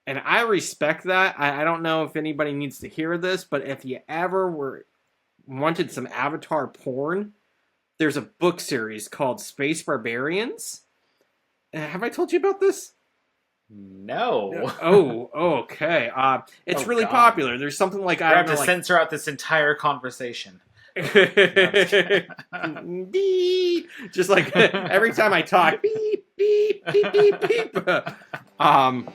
And I respect that. I don't know if anybody needs to hear this, but if you ever wanted some Avatar porn, there's a book series called Space Barbarians. Have I told you about this? No. Okay. It's Oh really God. popular. There's something like, We're I gonna don't have know, to like censor out this entire conversation. No, I'm just beep. kidding. Just like every time I talk, beep, beep, beep, beep, beep. Um,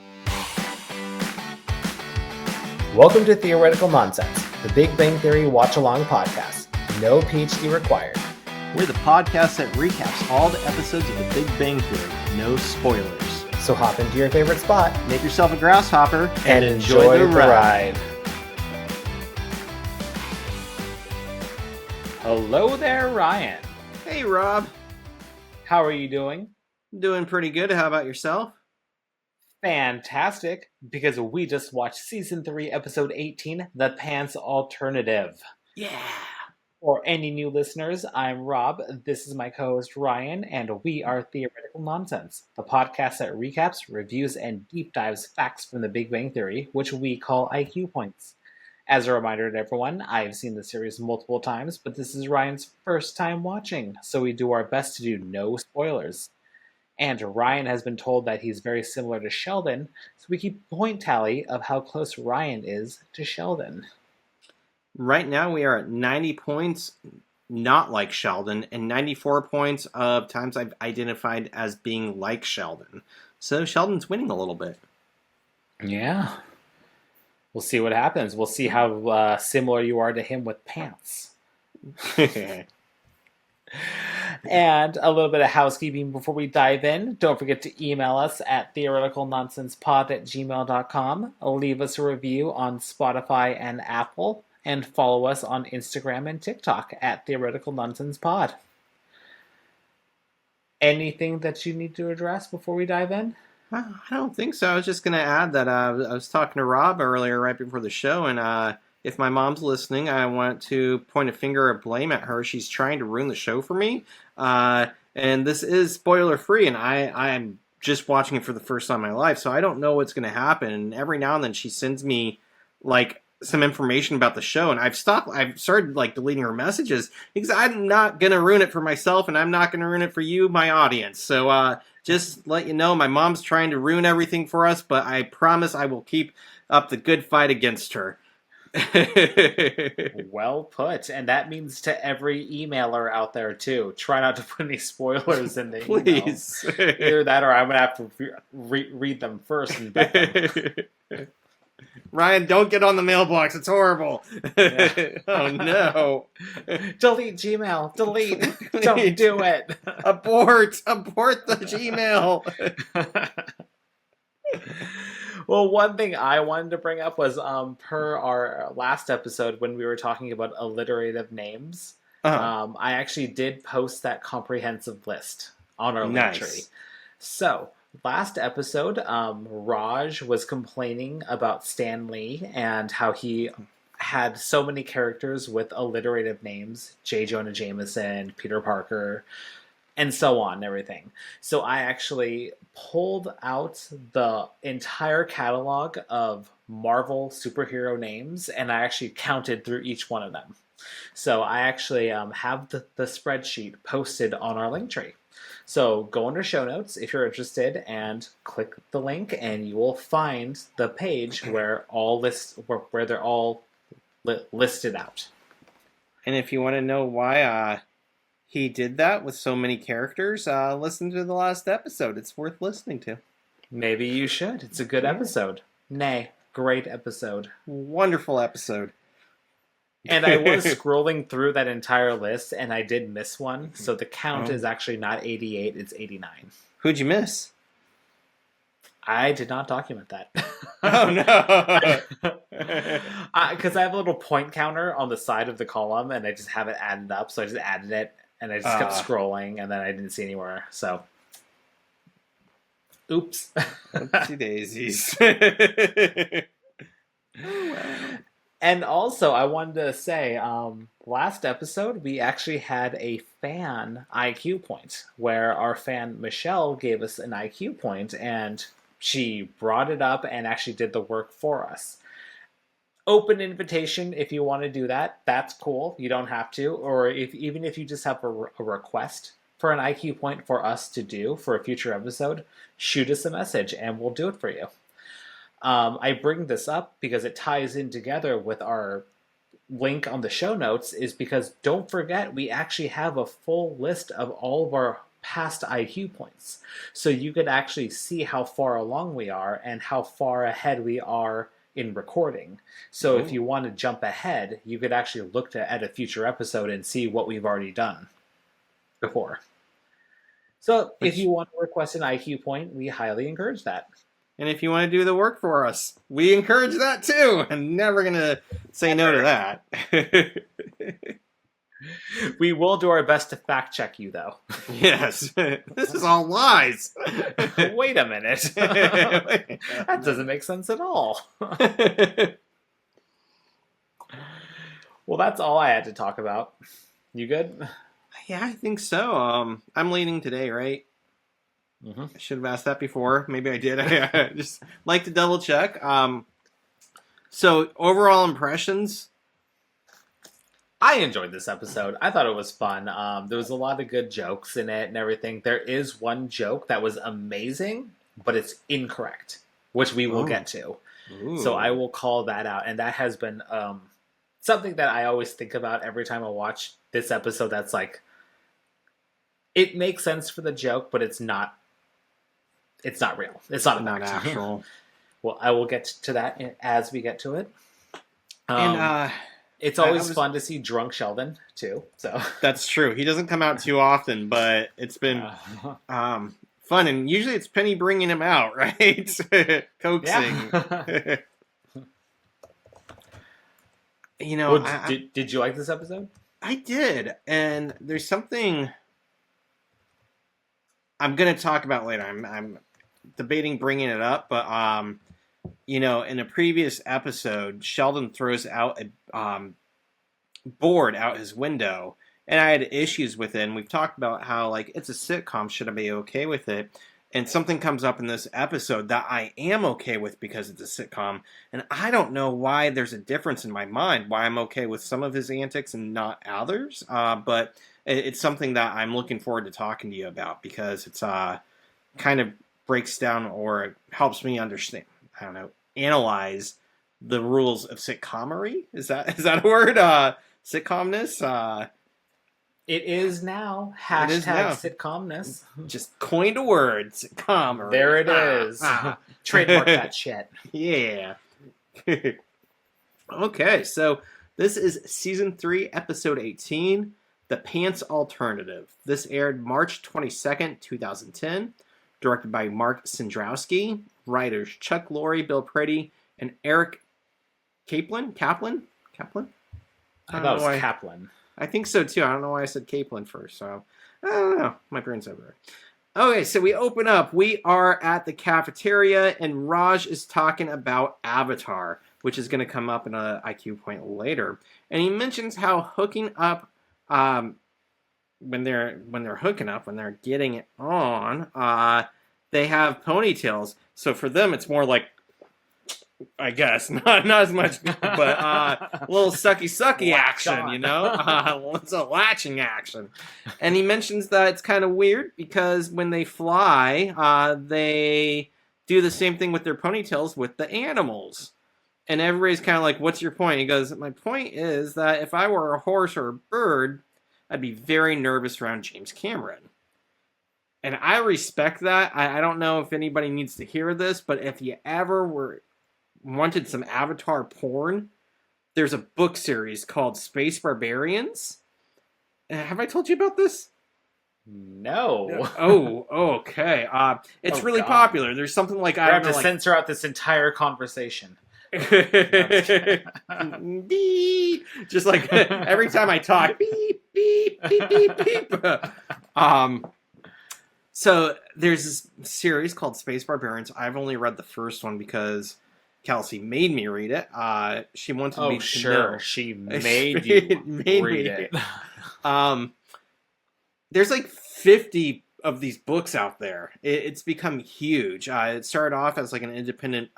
Welcome to Theoretical Nonsense, the Big Bang Theory watch-along podcast. No PhD required. we're the podcast that recaps all the episodes of The Big Bang Theory. No spoilers. So hop into your favorite spot Make yourself a grasshopper and enjoy the ride. Hello there, Ryan. Hey, Rob. How are you doing? Doing pretty good. How about yourself? Fantastic, because we just watched Season 3, Episode 18, The Pants Alternative. Yeah. For any new listeners, I'm Rob, this is my co-host Ryan, and we are Theoretical Nonsense, the podcast that recaps, reviews, and deep dives facts from the Big Bang Theory, which we call IQ points. As a reminder to everyone, I've seen the series multiple times, but this is Ryan's first time watching, so we do our best to do no spoilers. And Ryan has been told that he's very similar to Sheldon, so we keep a point tally of how close Ryan is to Sheldon. Right now we are at 90 points, not like Sheldon, and 94 points of times I've identified as being like Sheldon. So Sheldon's winning a little bit. Yeah. We'll see what happens. We'll see how similar you are to him with pants. And a little bit of housekeeping before we dive in. Don't forget to email us at theoreticalnonsensepod@gmail.com. Leave us a review on Spotify and Apple. And follow us on Instagram and TikTok at Theoretical Nonsense Pod. Anything that you need to address before we dive in? I don't think so. I was just going to add that I was talking to Rob earlier right before the show, and if my mom's listening, I want to point a finger of blame at her. She's trying to ruin the show for me, and this is spoiler-free, and I'm just watching it for the first time in my life, so I don't know what's going to happen, and every now and then she sends me, like, some information about the show, and I've started like deleting her messages because I'm not gonna ruin it for myself, and I'm not gonna ruin it for you, my audience. So just let you know, my mom's trying to ruin everything for us, but I promise I will keep up the good fight against her. Well put, and that means to every emailer out there too. Try not to put any spoilers in the Please. email. Either that, or I'm gonna have to read them first and vet them. Ryan, don't get on the mailbox. It's horrible. Yeah. Oh, no. Delete Gmail. Delete. Don't do it. Abort the Gmail. Well, one thing I wanted to bring up was per our last episode when we were talking about alliterative names, I actually did post that comprehensive list on our link tree. So, last episode, Raj was complaining about Stan Lee and how he had so many characters with alliterative names, J. Jonah Jameson, Peter Parker, and so on and everything. So I actually pulled out the entire catalog of Marvel superhero names, and I actually counted through each one of them. So I actually have the spreadsheet posted on our link tree. So go under show notes if you're interested and click the link, and you will find the page where where they're all listed out. And if you want to know why he did that with so many characters, listen to the last episode. It's worth listening to. Maybe you should. It's a good episode. Nay, great episode. Wonderful episode. And I was scrolling through that entire list, and I did miss one. So the count is actually not 88, it's 89. Who'd you miss? I did not document that. Oh, no. Because I have a little point counter on the side of the column, and I just have it added up. So I just added it, and I just kept scrolling, and then I didn't see anywhere. So, oops. Oopsie daisies. Oh, wow. And also, I wanted to say, last episode, we actually had a fan IQ point, where our fan Michelle gave us an IQ point, and she brought it up and actually did the work for us. Open invitation if you want to do that. That's cool. You don't have to. Or even if you just have a request for an IQ point for us to do for a future episode, shoot us a message and we'll do it for you. I bring this up because it ties in together with our link on the show notes, is because don't forget we actually have a full list of all of our past IQ points. So you can actually see how far along we are and how far ahead we are in recording. So if you want to jump ahead, you could actually look at a future episode and see what we've already done before. So if you want to request an IQ point, we highly encourage that. And if you want to do the work for us, we encourage that too. I'm never going to say no to that. We will do our best to fact check you, though. Yes. This is all lies. Wait a minute. That doesn't make sense at all. Well, that's all I had to talk about. You good? Yeah, I think so. I'm leading today, right? Mm-hmm. I should have asked that before. Maybe I did. I just like to double check. So, overall impressions? I enjoyed this episode. I thought it was fun. There was a lot of good jokes in it and everything. There is one joke that was amazing, but it's incorrect, which we will get to. Ooh. So I will call that out. And that has been something that I always think about every time I watch this episode. That's like, it makes sense for the joke, but it's not real. It's not actual. Well, I will get to that as we get to it. And it's always fun to see drunk Sheldon too. So that's true. He doesn't come out too often, but it's been fun. And usually it's Penny bringing him out, right? Coaxing. Yeah. Did you like this episode? I did, and there's something I'm going to talk about later. I'm debating bringing it up, but in a previous episode, Sheldon throws out a board out his window, and I had issues with it. And we've talked about how it's a sitcom, should I be okay with it? And something comes up in this episode that I am okay with because it's a sitcom, and I don't know why there's a difference in my mind, why I'm okay with some of his antics and not others. But it's something that I'm looking forward to talking to you about because it's kind of breaks down or helps me understand, I don't know, analyze the rules of sitcomery. Is that a word? Sitcomness? It is now. Hashtag sitcomness. Just coined a word. Sitcomery. There it is. Trademark that shit. Yeah. Okay, so this is Season 3, Episode 18, The Pants Alternative. This aired March 22nd, 2010. Directed by Mark Sandrowski. Writers Chuck Lorre, Bill Prady, and Eric Kaplan? I thought it was Kaplan. I think so too. I don't know why I said Kaplan first. So I don't know. My brain's over there. Okay, so we open up. We are at the cafeteria, and Raj is talking about Avatar, which is going to come up in an IQ point later. And he mentions how hooking up, when they're hooking up, when they're getting it on, they have ponytails. So for them, it's more like, I guess, not as much, but a little sucky action, it's a latching action. And he mentions that it's kind of weird because when they fly, they do the same thing with their ponytails with the animals. And everybody's kind of like, what's your point? He goes, my point is that if I were a horse or a bird, I'd be very nervous around James Cameron. And I respect that. I don't know if anybody needs to hear this, but if you ever wanted some Avatar porn, there's a book series called Space Barbarians. Have I told you about this? No. Oh, okay. It's really popular. There's something like, I have to censor out this entire conversation. Beep. Just like every time I talk, beep, beep, beep, beep, beep. So there's this series called Space Barbarians. I've only read the first one because Kelsey made me read it. She wanted me to know. She made you read it. There's like 50 of these books out there. It's become huge. It started off as like an independent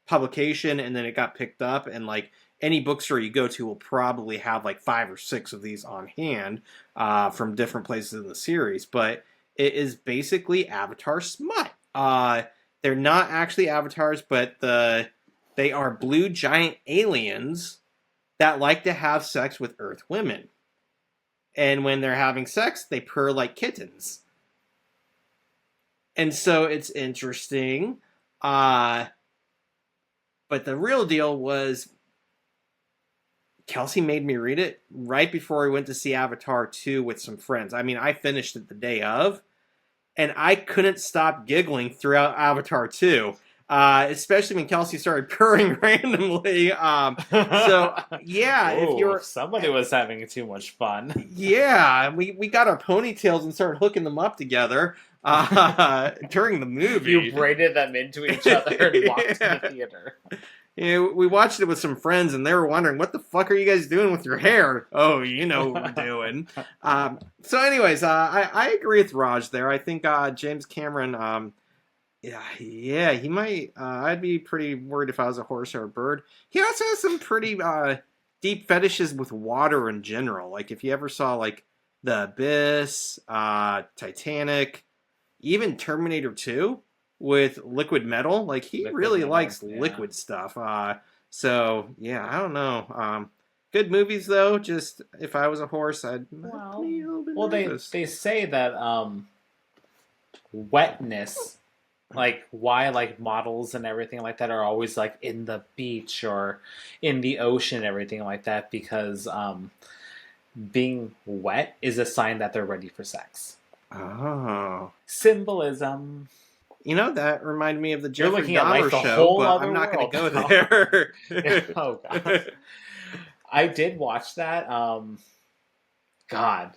publication, and then it got picked up, and like any bookstore you go to will probably have like 5 or 6 of these on hand from different places in the series. But it is basically Avatar smut. They're not actually avatars, but they are blue giant aliens that like to have sex with Earth women. And when they're having sex, they purr like kittens. And so it's interesting. But the real deal was Kelsey made me read it right before we went to see Avatar 2 with some friends. I mean, I finished it the day of, and I couldn't stop giggling throughout Avatar 2. Especially when Kelsey started purring randomly. So yeah, Ooh, if you're somebody was having too much fun. Yeah, we got our ponytails and started hooking them up together during the movie. You braided them into each other and walked to the theater. Yeah, we watched it with some friends, and they were wondering, what the fuck are you guys doing with your hair? Oh, you know what we're doing. So anyways, I agree with Raj there. I think James Cameron... Yeah, he might. I'd be pretty worried if I was a horse or a bird. He also has some pretty deep fetishes with water in general. Like if you ever saw like The Abyss, Titanic, even Terminator 2 with liquid metal. Like he really likes liquid stuff. So yeah, I don't know. Good movies though. Just if I was a horse, I'd be a little bit nervous. They say that wetness. Like why like models and everything like that are always like in the beach or in the ocean and everything like that, because being wet is a sign that they're ready for sex. Oh. Symbolism. You know, that reminded me of the Jeffrey looking Dahmer at, like, the show, whole but other I'm not going to world. go there. Oh god. I did watch that. God.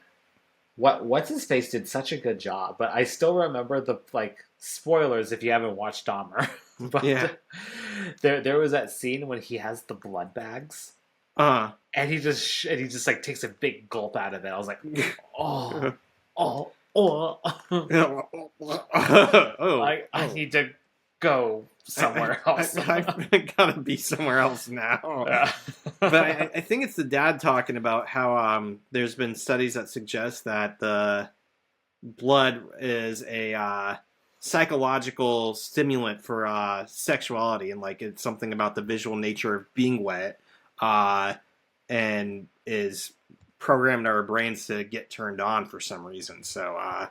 What's his face did such a good job, but I still remember the like spoilers if you haven't watched Dahmer. But Yeah. there was that scene when he has the blood bags, and he just like takes a big gulp out of it. I was like, oh. I need to go somewhere else. I've got to be somewhere else now. Yeah. But I think it's the dad talking about how there's been studies that suggest that the blood is a psychological stimulant for sexuality, and like it's something about the visual nature of being wet, and is programmed our brains to get turned on for some reason. So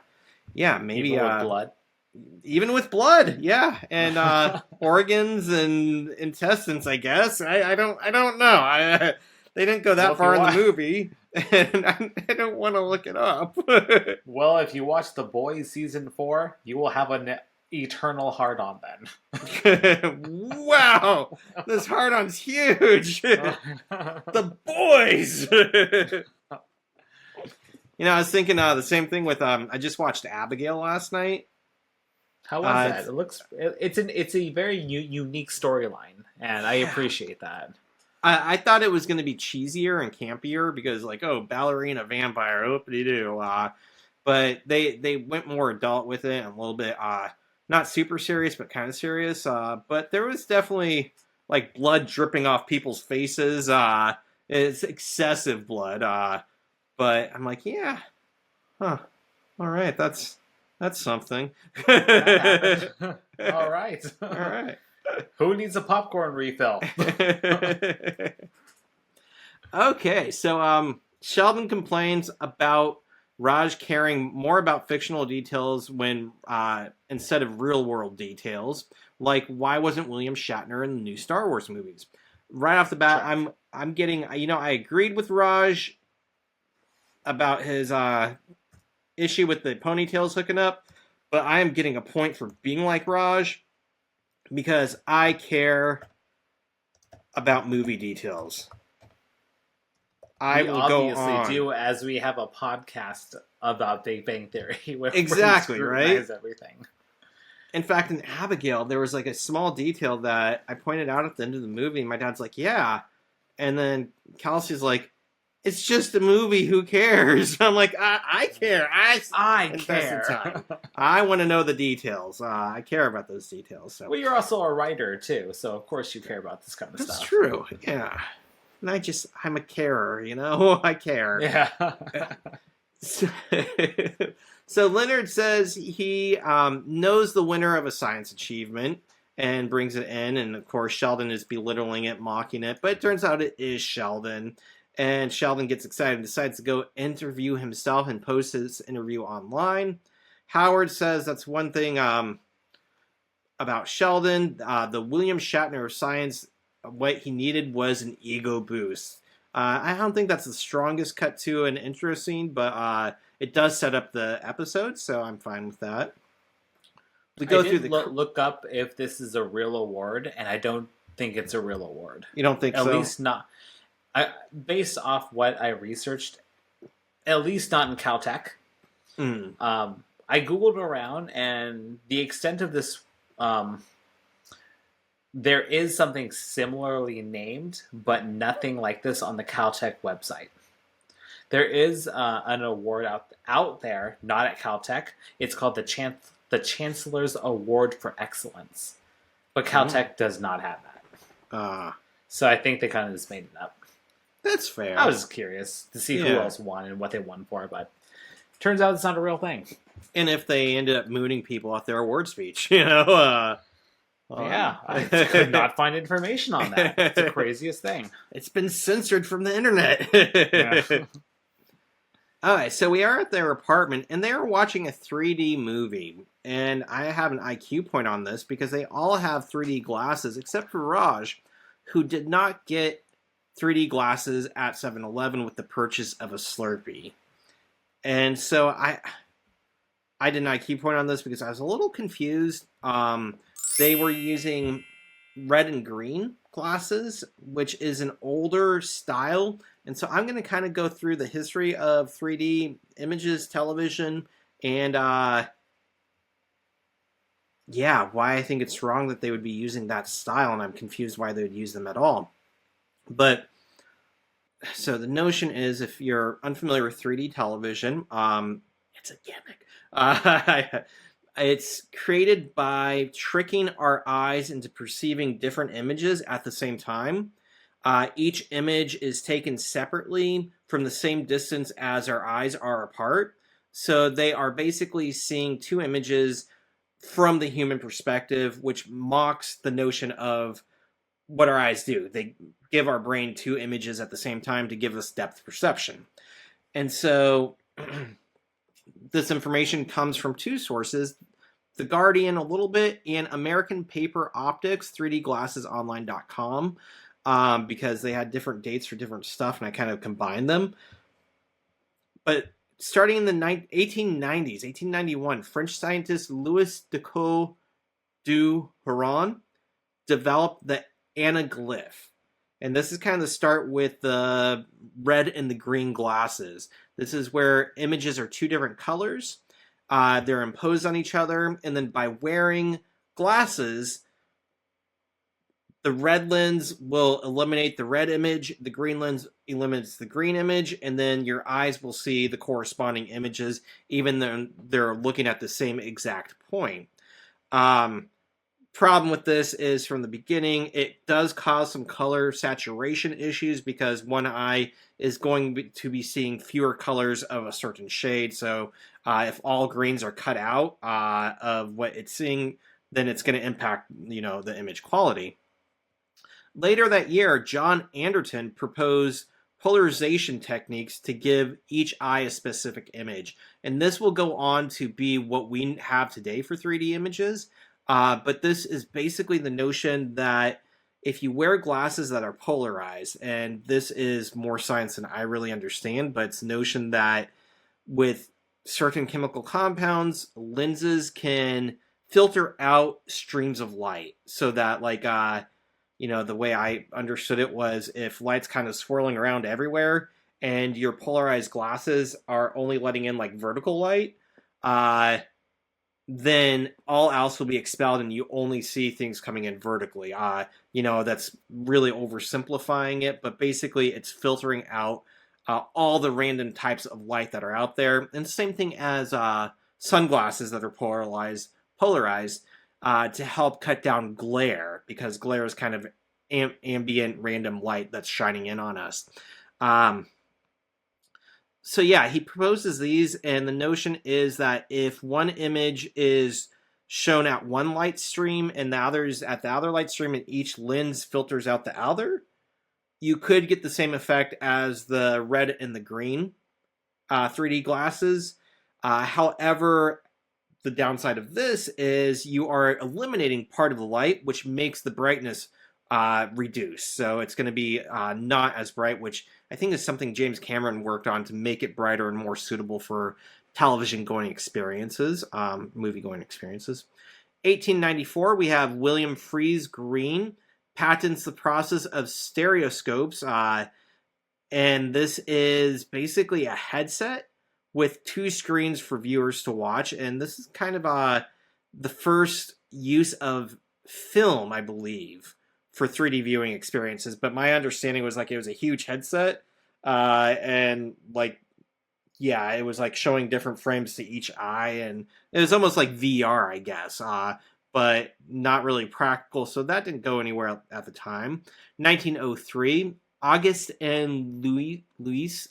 yeah, maybe Even with blood. Even with blood, yeah, and organs and intestines, I guess. I don't know. They didn't go that far in the movie, and I don't want to look it up. Well, if you watch The Boys season 4, you will have an eternal hard-on then. Wow, this hard-on's huge. The Boys. You know, I was thinking the same thing with I just watched Abigail last night. How was that? It looks it's a very unique storyline, and I appreciate that. I thought it was going to be cheesier and campier because, like, oh, ballerina vampire, oopity-doo. But they went more adult with it and a little bit, not super serious, but kind of serious. But there was definitely, like, blood dripping off people's faces. It's excessive blood. But I'm like, yeah, all right, that's something. All right. All right. Who needs a popcorn refill? Okay, so Sheldon complains about Raj caring more about fictional details when instead of real world details, like why wasn't William Shatner in the new Star Wars movies? Right off the bat, sure. I'm getting, I agreed with Raj about his issue with the ponytails hooking up, but I am getting a point for being like Raj because I care about movie details. I will go on. Obviously do, as we have a podcast about Big Bang Theory. Where exactly, we right? Everything. In fact, in Abigail, there was like a small detail that I pointed out at the end of the movie. And my dad's like, yeah. And then Kelsey's like, it's just a movie. Who cares? I'm like, I care. I invested care. time. I want to know the details. I care about those details. So Well, you're also a writer too, so of course you care about this kind of that's stuff. true. Yeah. And I'm a carer, I care. Yeah. So, so Leonard says he knows the winner of a science achievement and brings it in. And of course, Sheldon is belittling it, mocking it. But it turns out it is Sheldon. And Sheldon gets excited and decides to go interview himself and post his interview online. Howard says that's one thing about Sheldon. The William Shatner of science, what he needed was an ego boost. I don't think that's the strongest cut to an interesting, but it does set up the episode, so I'm fine with that. We go through the look up if this is a real award, and I don't think it's a real award. You don't think so? At least not. Based off what I researched, at least not in Caltech. I googled around, and the extent of this, there is something similarly named, but nothing like this on the Caltech website. There is an award out there, not at Caltech. It's called the Chancellor's Award for Excellence, but Caltech does not have that. So I think they kind of just made it up. That's fair. I was curious to see who else won and what they won for, but turns out it's not a real thing. And if they ended up mooning people at their award speech, yeah, I could not find information on that. It's the craziest thing. It's been censored from the internet. Yeah. All right, so we are at their apartment, and they are watching a 3D movie. And I have an IQ point on this because they all have 3D glasses, except for Raj, who did not get 3D glasses at 7-Eleven with the purchase of a Slurpee. And so I did an IQ point on this because I was a little confused. They were using red and green glasses, which is an older style. And so I'm going to kind of go through the history of 3D images, television, and why I think it's wrong that they would be using that style, and I'm confused why they would use them at all. But, so the notion is, if you're unfamiliar with 3D television, it's a gimmick. It's created by tricking our eyes into perceiving different images at the same time. Each image is taken separately from the same distance as our eyes are apart. So they are basically seeing two images from the human perspective, which mocks the notion of what our eyes do. They give our brain two images at the same time to give us depth perception. And so this information comes from two sources, The Guardian a little bit, and American Paper Optics, 3dglassesonline.com, because they had different dates for different stuff, and I kind of combined them. But starting in the 1890s, 1891, French scientist Louis Decaux du Huron developed the anaglyph. And this is kind of the start with the red and the green glasses. This is where images are two different colors. They're imposed on each other. And then by wearing glasses, the red lens will eliminate the red image. The green lens eliminates the green image. And then your eyes will see the corresponding images, even though they're looking at the same exact point. Problem with this is from the beginning, it does cause some color saturation issues because one eye is going to be seeing fewer colors of a certain shade. So if all greens are cut out of what it's seeing, then it's going to impact, the image quality. Later that year, John Anderton proposed polarization techniques to give each eye a specific image. And this will go on to be what we have today for 3D images. But this is basically the notion that if you wear glasses that are polarized, and this is more science than I really understand, but it's the notion that with certain chemical compounds, lenses can filter out streams of light so that, the way I understood it was if light's kind of swirling around everywhere and your polarized glasses are only letting in vertical light, then all else will be expelled and you only see things coming in vertically. That's really oversimplifying it, but basically it's filtering out all the random types of light that are out there. And the same thing as sunglasses that are polarized to help cut down glare, because glare is kind of ambient random light that's shining in on us. So yeah, he proposes these, and the notion is that if one image is shown at one light stream and the other's at the other light stream, and each lens filters out the other, you could get the same effect as the red and the green 3D glasses. However, the downside of this is you are eliminating part of the light, which makes the brightness reduce. So it's going to be not as bright, which I think is something James Cameron worked on to make it brighter and more suitable for television going experiences, movie going experiences. 1894, we have William Fries Green patents the process of stereoscopes, and this is basically a headset with 2 screens for viewers to watch, and this is kind of the first use of film, I believe, for 3D viewing experiences. But my understanding was like it was a huge headset, and like, yeah, it was like showing different frames to each eye, and it was almost like VR, I guess, but not really practical. So that didn't go anywhere at the time. 1903, Auguste and Louis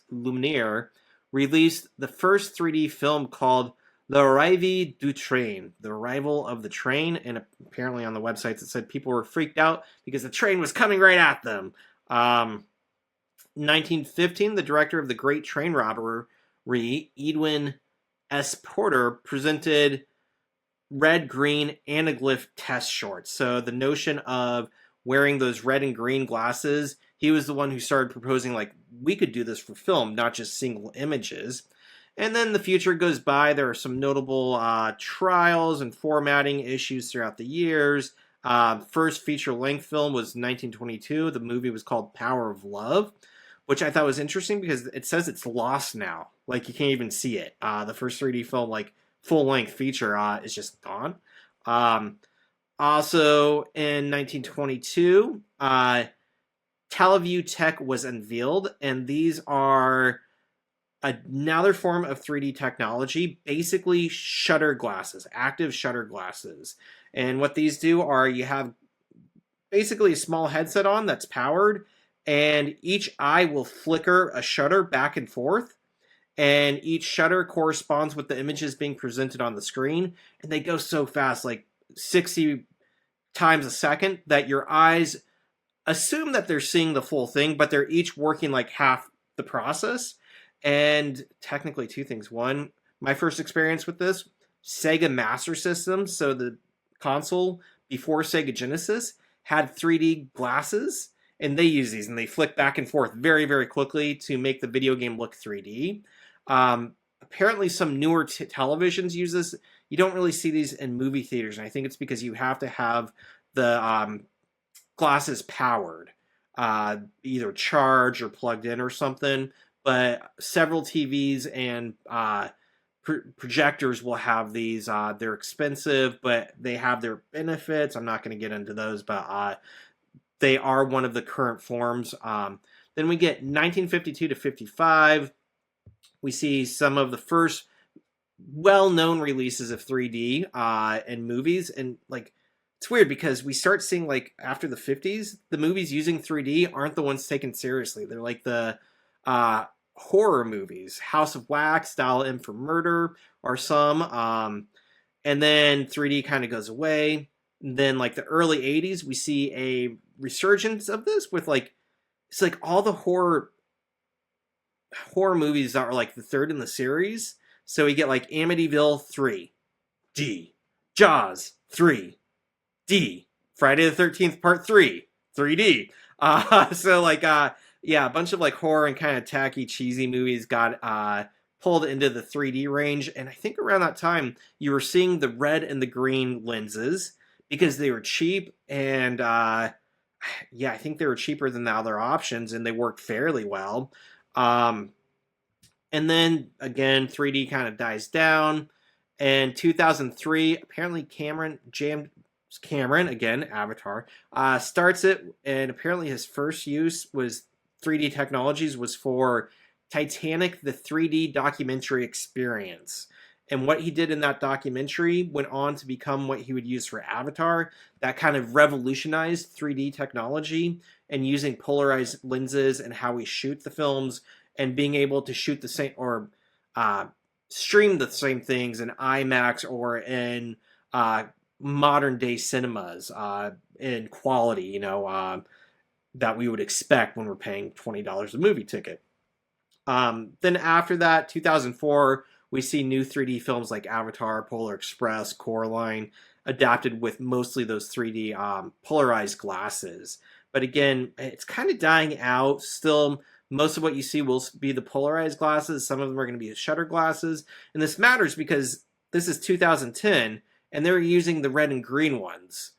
Lumiere released the first 3D film called L'Arrivée du Train, The Arrival of the Train, and apparently on the websites it said people were freaked out because the train was coming right at them. 1915, the director of The Great Train Robbery, Edwin S. Porter, presented red-green anaglyph test shorts. So the notion of wearing those red and green glasses, he was the one who started proposing, like, we could do this for film, not just single images. And then the future goes by. There are some notable trials and formatting issues throughout the years. First feature-length film was 1922. The movie was called Power of Love, which I thought was interesting because it says it's lost now. Like, you can't even see it. The first 3D film, like, full-length feature is just gone. Also, in 1922, Teleview Tech was unveiled, and these are another form of 3D technology, basically shutter glasses, active shutter glasses. And what these do are you have basically a small headset on that's powered, and each eye will flicker a shutter back and forth, and each shutter corresponds with the images being presented on the screen, and they go so fast, like 60 times a second, that your eyes assume that they're seeing the full thing, but they're each working like half the process. And technically 2 things. One, my first experience with this, Sega Master System, so the console before Sega Genesis, had 3D glasses, and they use these, and they flick back and forth very, very quickly to make the video game look 3D. Apparently some newer televisions use this. You don't really see these in movie theaters, and I think it's because you have to have the glasses powered, either charged or plugged in or something. But several TVs and projectors will have these. They're expensive, but they have their benefits. I'm not going to get into those, but they are one of the current forms. Then we get 1952 to 55. We see some of the first well-known releases of 3D in movies, and like, it's weird because we start seeing, like, after the 50s, the movies using 3D aren't the ones taken seriously. They're like the horror movies. House of Wax, Dial M for Murder are some. And then 3D kind of goes away. And then, like, the early 80s, we see a resurgence of this with, like, it's like all the horror movies are like the third in the series. So we get like Amityville 3D, Jaws 3D, Friday the 13th Part 3 3D. So like yeah, a bunch of like horror and kind of tacky, cheesy movies got pulled into the 3D range. And I think around that time, you were seeing the red and the green lenses because they were cheap. And yeah, I think they were cheaper than the other options, and they worked fairly well. And then, again, 3D kind of dies down. And 2003, apparently James Cameron, again, Avatar, starts it. And apparently his first use was 3D technologies was for Titanic, the 3D documentary experience. And what he did in that documentary went on to become what he would use for Avatar, that kind of revolutionized 3D technology and using polarized lenses and how we shoot the films and being able to shoot the same or stream the same things in IMAX or in modern day cinemas in quality, that we would expect when we're paying $20 a movie ticket. Then after that, 2004, we see new 3D films like Avatar, Polar Express, Coraline, adapted with mostly those 3D polarized glasses. But again, it's kind of dying out. Still, most of what you see will be the polarized glasses. Some of them are going to be the shutter glasses. And this matters because this is 2010, and they're using the red and green ones.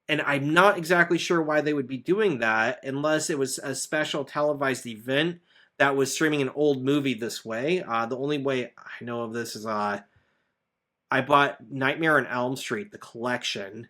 And I'm not exactly sure why they would be doing that unless it was a special televised event that was streaming an old movie this way. The only way I know of this is I bought Nightmare on Elm Street, the collection,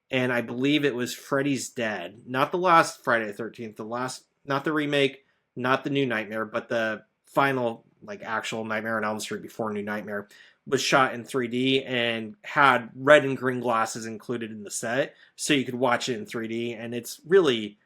and I believe it was Freddy's Dead. Not the last Friday the 13th, not the remake, not the new Nightmare, but the final, actual Nightmare on Elm Street before New Nightmare was shot in 3D and had red and green glasses included in the set, so you could watch it in 3D, and it's really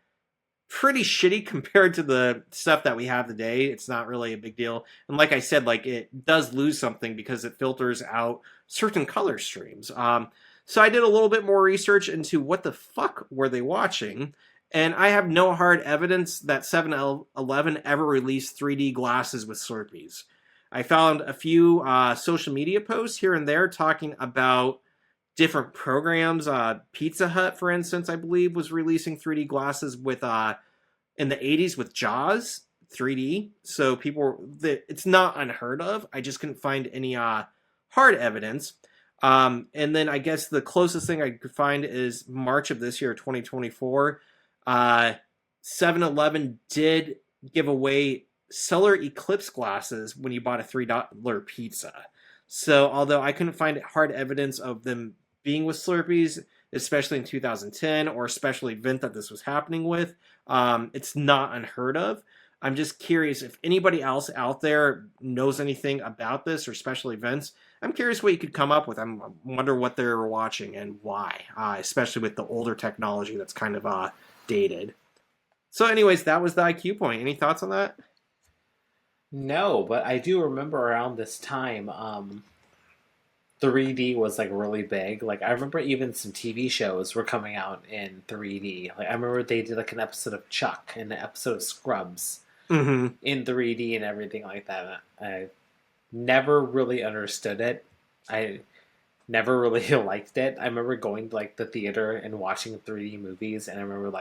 pretty shitty compared to the stuff that we have today. It's not really a big deal. And like I said, it does lose something because it filters out certain color streams. So I did a little bit more research into what the fuck were they watching, and I have no hard evidence that 7-Eleven ever released 3D glasses with Slurpees. I found a few social media posts here and there talking about different programs. Pizza Hut, for instance, I believe, was releasing 3D glasses with in the 80s with Jaws 3D. So it's not unheard of. I just couldn't find any hard evidence. And then I guess the closest thing I could find is March of this year, 2024. 7-Eleven did give away Solar Eclipse glasses when you bought a $3 pizza. So although I couldn't find hard evidence of them being with Slurpees, especially in 2010, or a special event that this was happening with, it's not unheard of. I'm just curious if anybody else out there knows anything about this or special events. I'm curious what you could come up with. I wonder what they're watching and why, especially with the older technology that's kind of dated. So anyways, that was the IQ point. Any thoughts on that? No, but I do remember around this time, 3D was really big. I remember even some TV shows were coming out in 3D. I remember they did an episode of Chuck and an episode of Scrubs in 3D and everything like that. I never really understood it. I never really liked it. I remember going to the theater and watching 3D movies, and I remember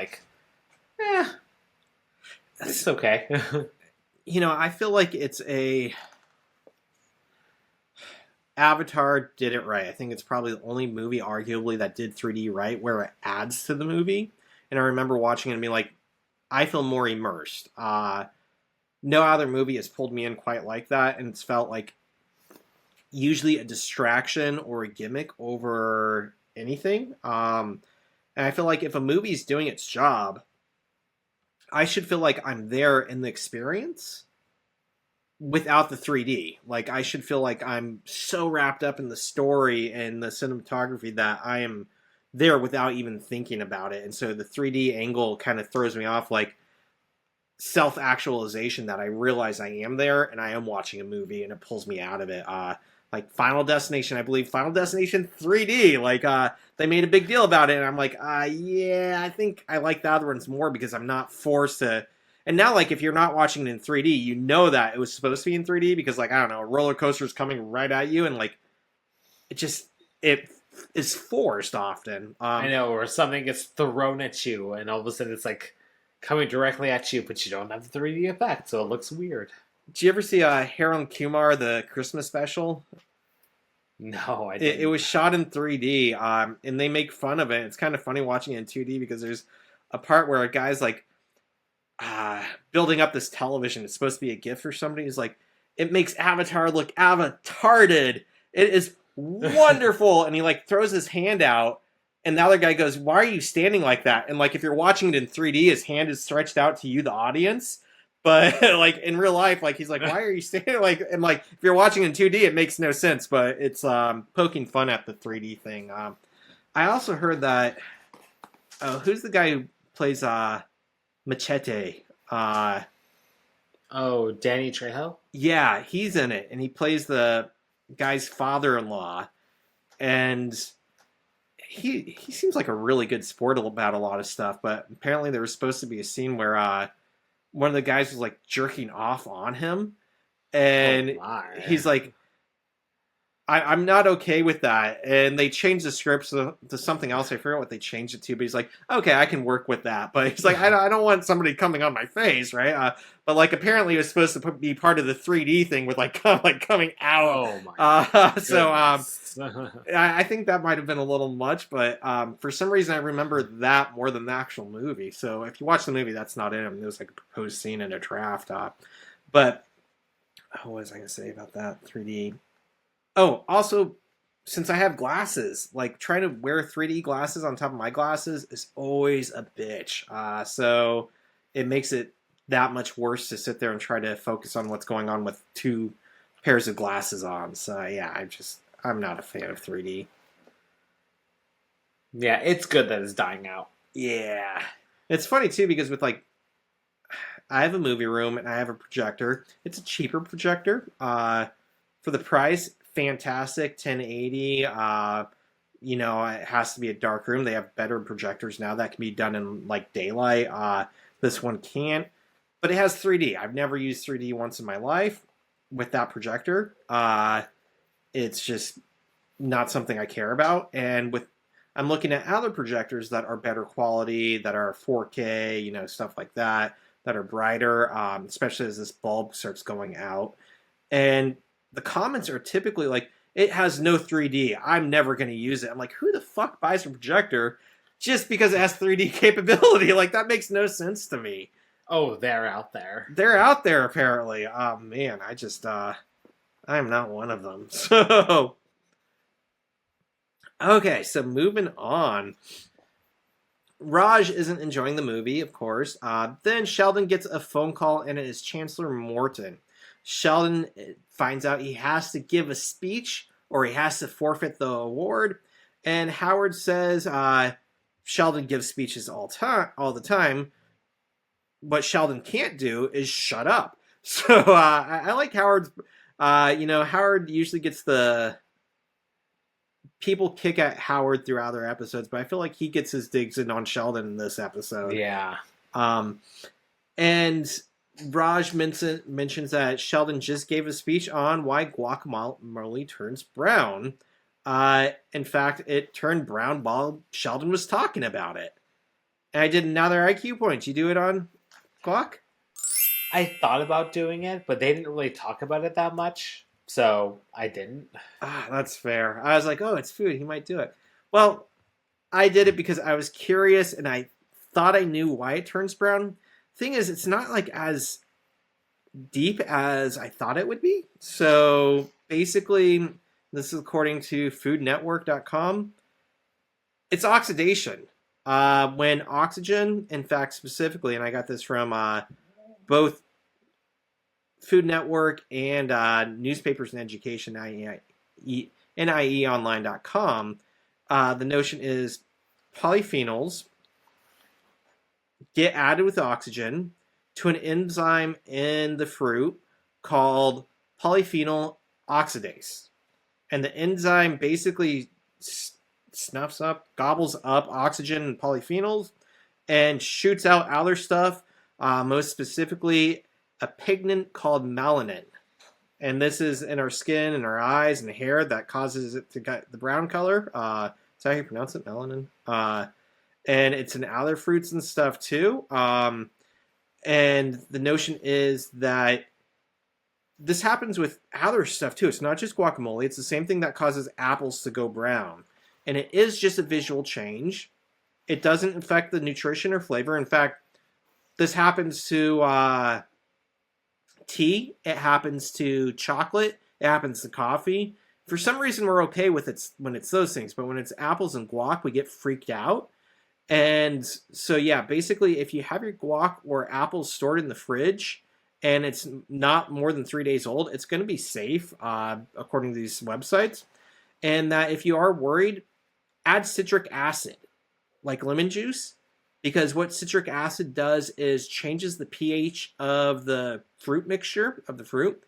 it's okay. I feel like it's Avatar did it right. I think it's probably the only movie, arguably, that did 3D right, where it adds to the movie. And I remember watching it and being I feel more immersed. No other movie has pulled me in quite like that, and it's felt usually a distraction or a gimmick over anything. And I feel if a movie's doing its job, I should feel I'm there in the experience without the 3D. I should feel I'm so wrapped up in the story and the cinematography that I am there without even thinking about it. And so the 3D angle kind of throws me off, self-actualization, that I realize I am there and I am watching a movie, and it pulls me out of it. Final Destination, I believe Final Destination 3D, they made a big deal about it, and I'm yeah, I think I like the other ones more because I'm not forced to. And now, if you're not watching it in 3D, you know that it was supposed to be in 3D because, I don't know, a roller coaster is coming right at you, and, it is forced often. I know, or something gets thrown at you, and all of a sudden it's, coming directly at you, but you don't have the 3D effect, so it looks weird. Did you ever see Harold Kumar, the Christmas special? No, I didn't. It was shot in 3D, and they make fun of it. It's kind of funny watching it in 2D because there's a part where a guy's building up this television. It's supposed to be a gift for somebody. He's it makes Avatar look avatarded. It is wonderful. And he throws his hand out, and the other guy goes, "Why are you standing like that?" And if you're watching it in 3D, his hand is stretched out to you, the audience. But like in real life, like he's like, why are you standing like? And like if you're watching in 2D, it makes no sense. But it's poking fun at the 3D thing. I also heard that. Oh, who's the guy who plays Machete? Oh, Danny Trejo? Yeah, he's in it, and he plays the guy's father-in-law, and he seems like a really good sport about a lot of stuff. But apparently, there was supposed to be a scene where one of the guys was like jerking off on him, and he's like, I'm not okay with that. And they changed the script to something else. I forget what they changed it to, but he's like, okay, I can work with that. But he's like, I don't want somebody coming on my face, right? But like apparently it was supposed to be part of the 3D thing with like coming out. Oh my! So I think that might have been a little much, but for some reason I remember that more than the actual movie. So if you watch the movie, that's not in it. It was like a proposed scene in a draft. But what was I going to say about that 3D? Oh, also, since I have glasses, like trying to wear 3D glasses on top of my glasses is always a bitch. So it makes it that much worse to sit there and try to focus on what's going on with two pairs of glasses on. So yeah, I'm not a fan of 3D. Yeah, it's good that it's dying out. Yeah. It's funny too because with like I have a movie room and I have a projector. It's a cheaper projector. For the price, fantastic, 1080. It has to be a dark room. They have better projectors now that can be done in like daylight. This one can't, but it has 3D. I've never used 3D once in my life with that projector. It's just not something I care about. And I'm looking at other projectors that are better quality, that are 4K, stuff like that are brighter, especially as this bulb starts going out. And the comments are typically like, it has no 3D. I'm never going to use it. I'm like, who the fuck buys a projector just because it has 3D capability? Like, that makes no sense to me. Oh, they're out there. They're out there, apparently. Oh, man, I am not one of them. So, okay, so moving on. Raj isn't enjoying the movie, of course. Then Sheldon gets a phone call, and it is Chancellor Morton. Sheldon finds out he has to give a speech or he has to forfeit the award. And Howard says Sheldon gives speeches all the time. What Sheldon can't do is shut up. So I like Howard's, Howard usually gets the people kick at Howard throughout their episodes, but I feel like he gets his digs in on Sheldon in this episode. Yeah. And Raj mentions that Sheldon just gave a speech on why guacamole turns brown. In fact, it turned brown while Sheldon was talking about it. And I did another IQ point. You do it on guac? I thought about doing it, but they didn't really talk about it that much, so I didn't. That's fair. I was like, oh, it's food. He might do it. Well, I did it because I was curious and I thought I knew why it turns brown. Thing is, it's not like as deep as I thought it would be. So basically, this is according to foodnetwork.com. It's oxidation. When oxygen, in fact, specifically, and I got this from both Food Network and Newspapers and Education, NIEonline.com, the notion is polyphenols get added with oxygen to an enzyme in the fruit called polyphenol oxidase. And the enzyme basically gobbles up oxygen and polyphenols and shoots out other stuff, most specifically a pigment called melanin. And this is in our skin and our eyes and hair that causes it to get the brown color. Is that how you pronounce it? Melanin? And it's in other fruits and stuff too. And the notion is that this happens with other stuff too. It's not just guacamole. It's the same thing that causes apples to go brown. And it is just a visual change. It doesn't affect the nutrition or flavor. In fact, this happens to tea. It happens to chocolate. It happens to coffee. For some reason, we're okay with it when it's those things. But when it's apples and guac, we get freaked out. And so, yeah, basically, if you have your guac or apples stored in the fridge and it's not more than 3 days old, it's going to be safe, according to these websites. And that if you are worried, add citric acid, like lemon juice, because what citric acid does is changes the pH of the fruit mixture of the fruit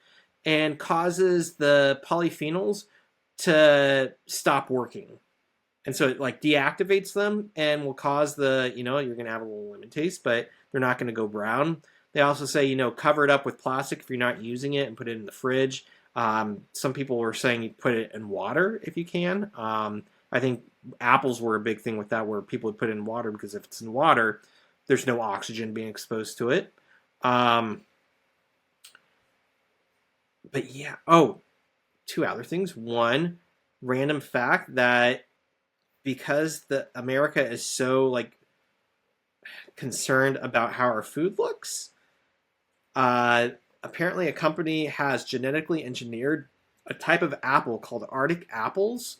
and causes the polyphenols to stop working. And so it like deactivates them and will cause the, you're going to have a little lemon taste, but they're not going to go brown. They also say, cover it up with plastic if you're not using it and put it in the fridge. Some people were saying you put it in water if you can. I think apples were a big thing with that, where people would put it in water because if it's in water, there's no oxygen being exposed to it. But yeah. Oh, two other things. One, random fact that because America is so like concerned about how our food looks, apparently a company has genetically engineered a type of apple called Arctic apples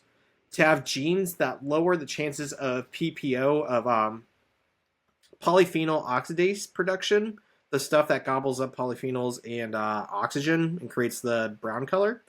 to have genes that lower the chances of PPO, of polyphenol oxidase production, the stuff that gobbles up polyphenols and oxygen and creates the brown color.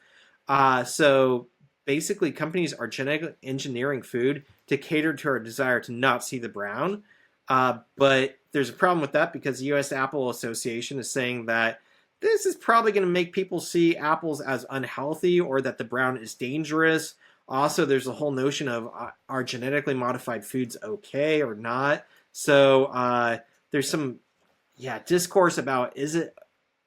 So basically, companies are genetically engineering food to cater to our desire to not see the brown. But there's a problem with that because the U.S. Apple Association is saying that this is probably going to make people see apples as unhealthy or that the brown is dangerous. Also, there's a whole notion of are genetically modified foods okay or not? So there's some, discourse about, is it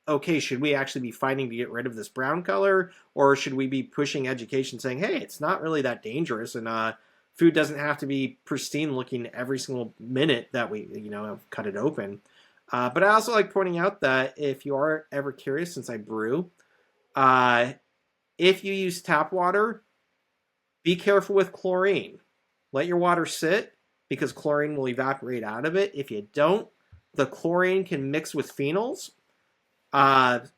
okay, should we actually be fighting to get rid of this brown color? Or should we be pushing education saying, hey, it's not really that dangerous and food doesn't have to be pristine looking every single minute that we, cut it open. But I also like pointing out that if you are ever curious, since I brew, if you use tap water, be careful with chlorine. Let your water sit because chlorine will evaporate out of it. If you don't, the chlorine can mix with phenols,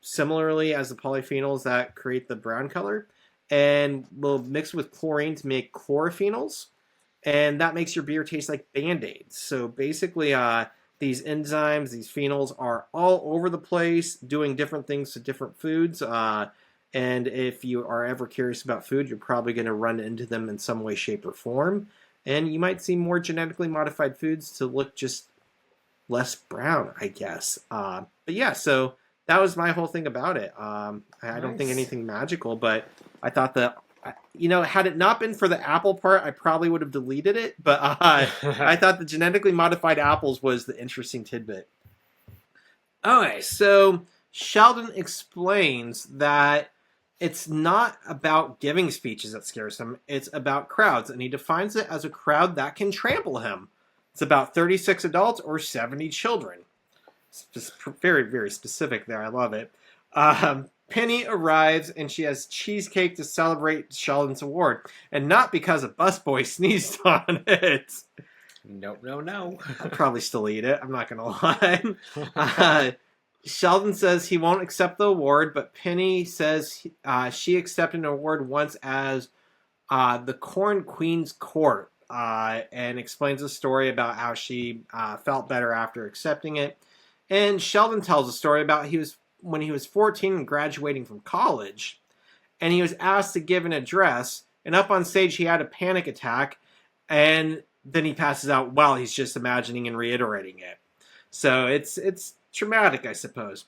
similarly as the polyphenols that create the brown color, and will mix with chlorine to make chlorophenols, and that makes your beer taste like Band-Aids. So basically, these enzymes, these phenols are all over the place, doing different things to different foods. And if you are ever curious about food, you're probably going to run into them in some way, shape, or form. And you might see more genetically modified foods to look just less brown, I guess. But yeah, so that was my whole thing about it. I don't think anything magical, but I thought that, had it not been for the apple part, I probably would have deleted it. But I thought the genetically modified apples was the interesting tidbit. Okay, so Sheldon explains that it's not about giving speeches that scares him. It's about crowds, and he defines it as a crowd that can trample him. It's about 36 adults or 70 children. It's just very, very specific there. I love it. Penny arrives, and she has cheesecake to celebrate Sheldon's award, and not because a busboy sneezed on it. No. I'll probably still eat it. I'm not going to lie. Sheldon says he won't accept the award, but Penny says she accepted an award once as the Corn Queen's Court, and explains a story about how she felt better after accepting it. And Sheldon tells a story about when he was 14 and graduating from college, and he was asked to give an address, and up on stage he had a panic attack, and then he passes out while he's just imagining and reiterating it. So it's traumatic, I suppose.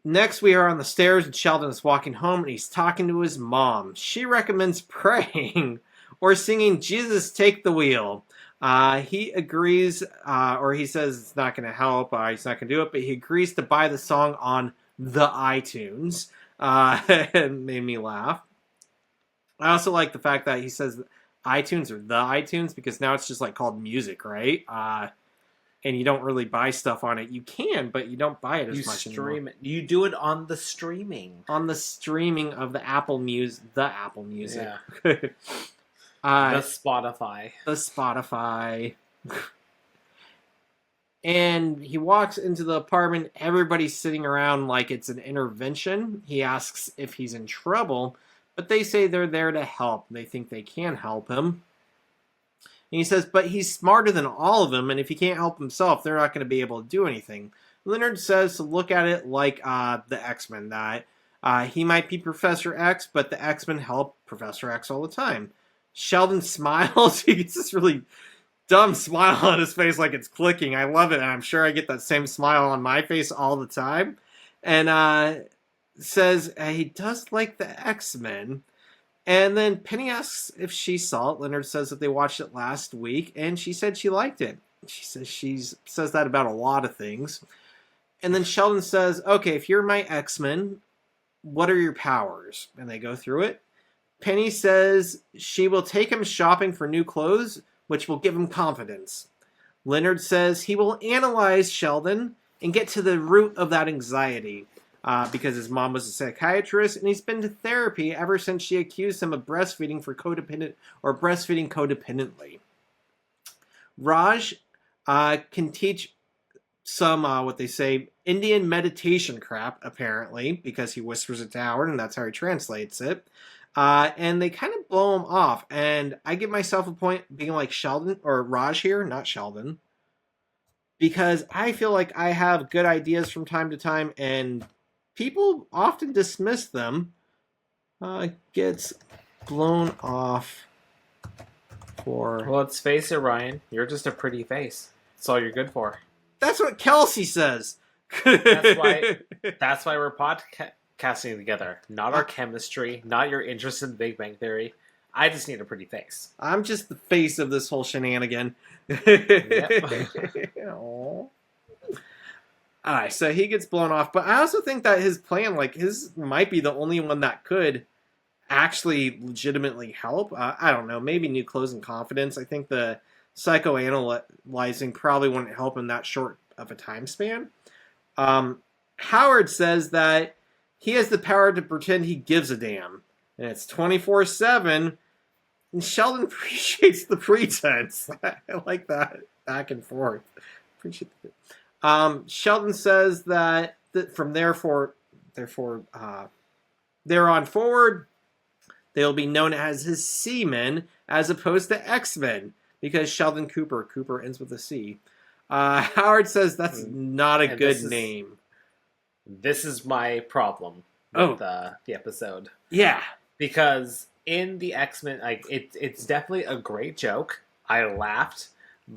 Next, we are on the stairs, and Sheldon is walking home, and he's talking to his mom. She recommends praying or singing Jesus Take the Wheel. He agrees, or he says it's not going to help, he's not going to do it, but he agrees to buy the song on the iTunes. It made me laugh. I also like the fact that he says iTunes or the iTunes, because now it's just like called music, right? And you don't really buy stuff on it. You can, but you don't buy it as much anymore. You stream it. You do it on the streaming. On the streaming of the Apple Music. Yeah. The Spotify. And he walks into the apartment. Everybody's sitting around like it's an intervention. He asks if he's in trouble, but they say they're there to help. They think they can help him. And he says, but he's smarter than all of them, and if he can't help himself, they're not going to be able to do anything. Leonard says to look at it like the X-Men, that he might be Professor X, but the X-Men help Professor X all the time. Sheldon smiles. He gets this really dumb smile on his face like it's clicking. I love it, and I'm sure I get that same smile on my face all the time. And says he does like the X-Men. And then Penny asks if she saw it. Leonard says that they watched it last week, and she said she liked it. She says that about a lot of things. And then Sheldon says, okay, if you're my X-Men, what are your powers? And they go through it. Penny says she will take him shopping for new clothes, which will give him confidence. Leonard says he will analyze Sheldon and get to the root of that anxiety. Because his mom was a psychiatrist, and he's been to therapy ever since she accused him of breastfeeding codependently. Raj can teach some, what they say, Indian meditation crap, apparently, because he whispers it to Howard, and that's how he translates it. And they kind of blow him off, and I give myself a point being like Sheldon, or Raj here, not Sheldon, because I feel like I have good ideas from time to time, and people often dismiss them. Gets blown off for... Well, let's face it, Ryan. You're just a pretty face. That's all you're good for. That's what Kelsey says. That's why we're podcasting together. Not our chemistry, not your interest in the Big Bang Theory. I just need a pretty face. I'm just the face of this whole shenanigan. Yep. Alright, so he gets blown off, but I also think that his plan, like, his might be the only one that could actually legitimately help. I don't know, maybe new clothes and confidence. I think the psychoanalyzing probably wouldn't help in that short of a time span. Howard says that he has the power to pretend he gives a damn, and it's 24/7, and Sheldon appreciates the pretense. I like that back and forth. Appreciate it. Sheldon says that from there on forward, they'll be known as his Seamen as opposed to X-Men, because Sheldon Cooper ends with a C. Howard says that's not a good name. This is my problem with the episode. Yeah. Because in the X-Men, like it's definitely a great joke. I laughed.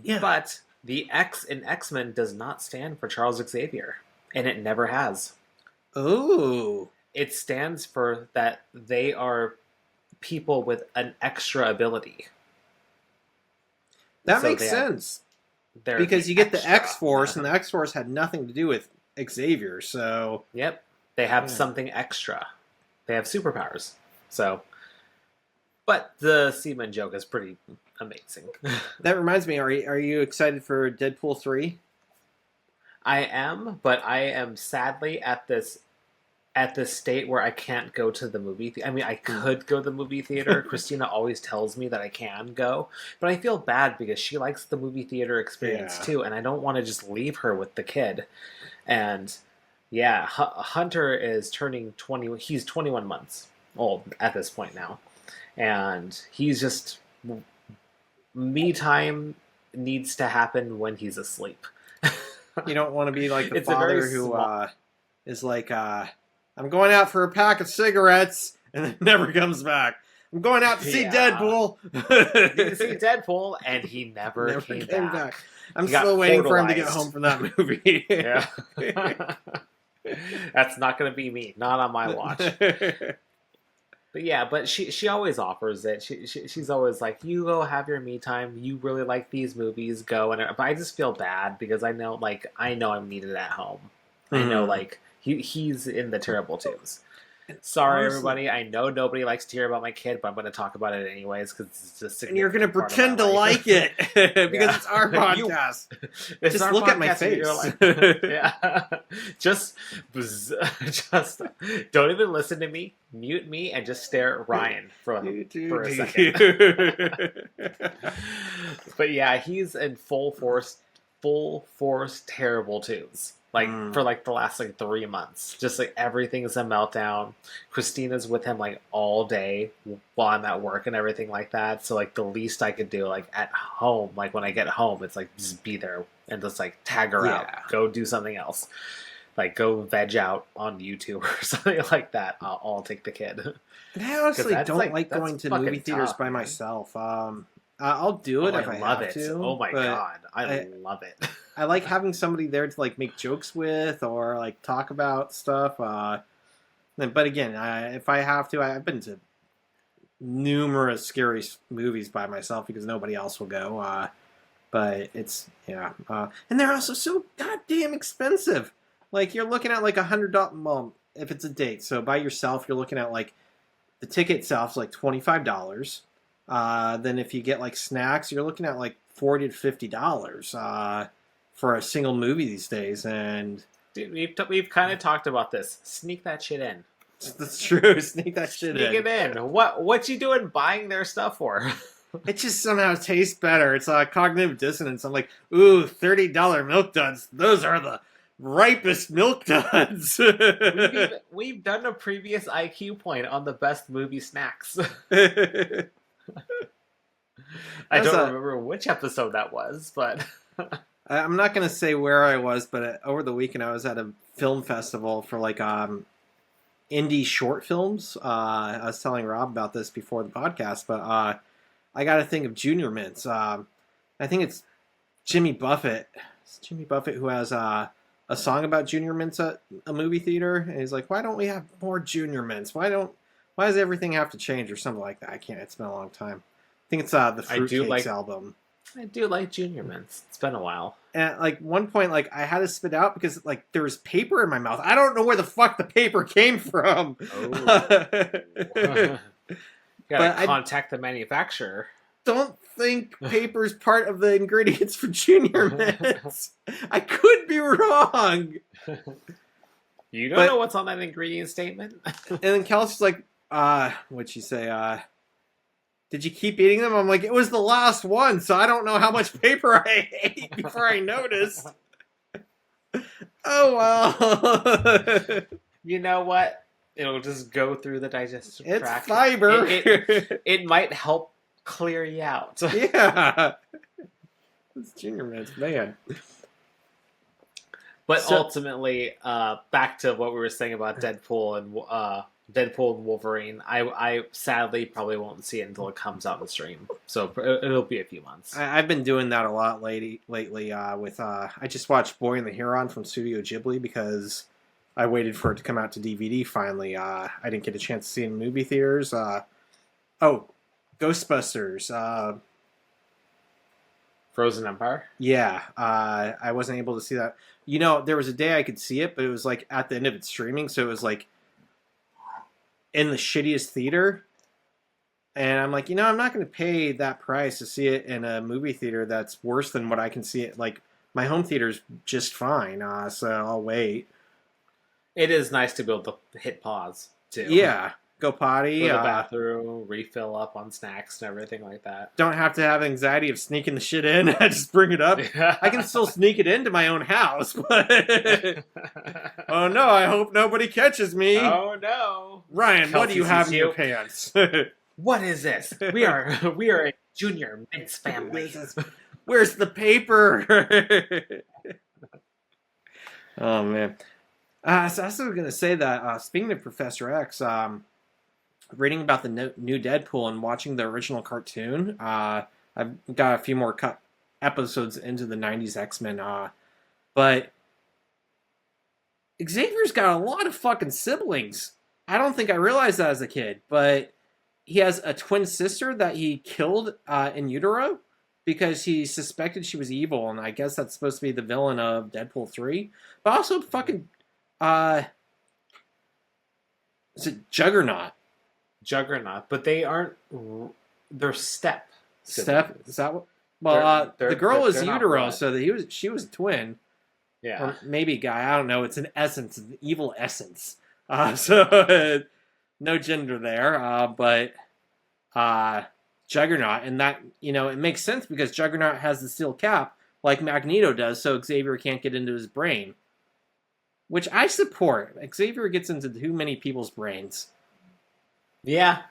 Yeah. But the X in X-Men does not stand for Charles Xavier, and it never has. Oh. It stands for that they are people with an extra ability. That makes sense. Because you get the X-Force, and the X-Force had nothing to do with Xavier, so... Yep. They have something extra. They have superpowers. So... But the Seaman joke is pretty amazing. That reminds me, are you excited for Deadpool 3? I am, but I am sadly at this state where I can't go to the movie theater. I mean, I could go to the movie theater. Christina always tells me that I can go, but I feel bad because she likes the movie theater experience too, and I don't want to just leave her with the kid. And yeah, Hunter is turning 20. He's 21 months old at this point now. And he's just... Me time needs to happen when he's asleep. You don't want to be like the father who is like, I'm going out for a pack of cigarettes, and then never comes back. I'm going out to see Deadpool. To see Deadpool, and he never came back. I'm still waiting for him to get home from that movie. Yeah. That's not going to be me. Not on my watch. But yeah, but she always offers it. She's always like, you go have your me time. You really like these movies, go. But I just feel bad because I know I'm needed at home. I know he's in the terrible twos. Sorry, everybody. I know nobody likes to hear about my kid, but I'm going to talk about it anyways because it's just. And you're going to pretend to like it because it's our podcast. Just look at my face. Yeah, just don't even listen to me. Mute me and just stare at Ryan for a second. But yeah, he's in full force terrible twos. like for like the last like 3 months. Just like everything is a meltdown. Christina's with him like all day while I'm at work and everything like that. So like the least I could do like at home, like when I get home, it's like just be there and just like tag her out, go do something else, like go veg out on YouTube or something like that. I'll take the kid. And I honestly don't like going to movie theaters by myself. I'll do it if I have to. Oh my god, I love it. I like having somebody there to like make jokes with or like talk about stuff. But again, if I have to, I've been to numerous scary movies by myself because nobody else will go. But it's and they're also so goddamn expensive. Like you're looking at like $100. Well, if it's a date, so by yourself, you're looking at like the ticket itself's like $25. Then if you get like snacks, you're looking at like $40 to $50 for a single movie these days. And dude, we've kind of talked about this. Sneak that shit in. That's true. Sneak that shit in. Sneak it in. What you doing buying their stuff for? It just somehow tastes better. It's cognitive dissonance. I'm like, ooh, $30 milk duds. Those are the ripest milk duds. we've done a previous IQ point on the best movie snacks. I don't remember which episode that was, but I'm not going to say where I was, but over the weekend I was at a film festival for like indie short films. I was telling Rob about this before the podcast, but I got to think of Junior Mints. I think it's Jimmy Buffett. It's Jimmy Buffett who has a song about Junior Mints at a movie theater, and he's like, "Why don't we have more Junior Mints? Why does everything have to change?" or something like that. I can't. It's been a long time. I think it's the Fruitcakes album. I do like Junior Mints. It's been a while. And at like one point, like I had to spit out because like there was paper in my mouth. I don't know where the fuck the paper came from. Oh. You gotta contact the manufacturer. Don't think paper's part of the ingredients for Junior Mints. I could be wrong. You don't know what's on that ingredient statement? And then Kelsey's like, what'd she say? Did you keep eating them? I'm like, it was the last one, so I don't know how much paper I ate before I noticed. Oh, well. You know what? It'll just go through the digestive tract. It's fiber. It might help clear you out. Yeah. It's Junior Mints, man. But ultimately, back to what we were saying about Deadpool and Wolverine, I sadly probably won't see it until it comes out in the stream. So it'll be a few months. I've been doing that a lot lately. With I just watched Boy and the Heron from Studio Ghibli because I waited for it to come out to DVD finally. I didn't get a chance to see it in movie theaters. Ghostbusters. Frozen Empire? Yeah. I wasn't able to see that. You know, there was a day I could see it, but it was like at the end of its streaming, so it was like in the shittiest theater. And I'm like, I'm not going to pay that price to see it in a movie theater that's worse than what I can see it. Like, my home theater's just fine, so I'll wait. It is nice to be able to hit pause, too. Yeah. Go potty. Go to the bathroom, refill up on snacks and everything like that. Don't have to have anxiety of sneaking the shit in. I just bring it up. I can still sneak it into my own house, but oh no, I hope nobody catches me. Oh no. Ryan, what do you have in your pants? What is this? We are a Junior Mints family. Where's the paper? Oh man. So I was also going to say that speaking of Professor X, reading about the new Deadpool and watching the original cartoon, I've got a few more episodes into the 90s X-Men, but Xavier's got a lot of fucking siblings. I don't think I realized that as a kid, but he has a twin sister that he killed in utero because he suspected she was evil, and I guess that's supposed to be the villain of Deadpool 3. But also fucking... is it Juggernaut? Juggernaut, but they aren't. They're step. Step? Is that what? Well, the girl was utero, so she was a twin. Yeah. Or maybe a guy. I don't know. It's an essence, an evil essence. So no gender there. But Juggernaut, and that it makes sense because Juggernaut has the steel cap like Magneto does, so Xavier can't get into his brain. which I support. Xavier gets into too many people's brains. Yeah.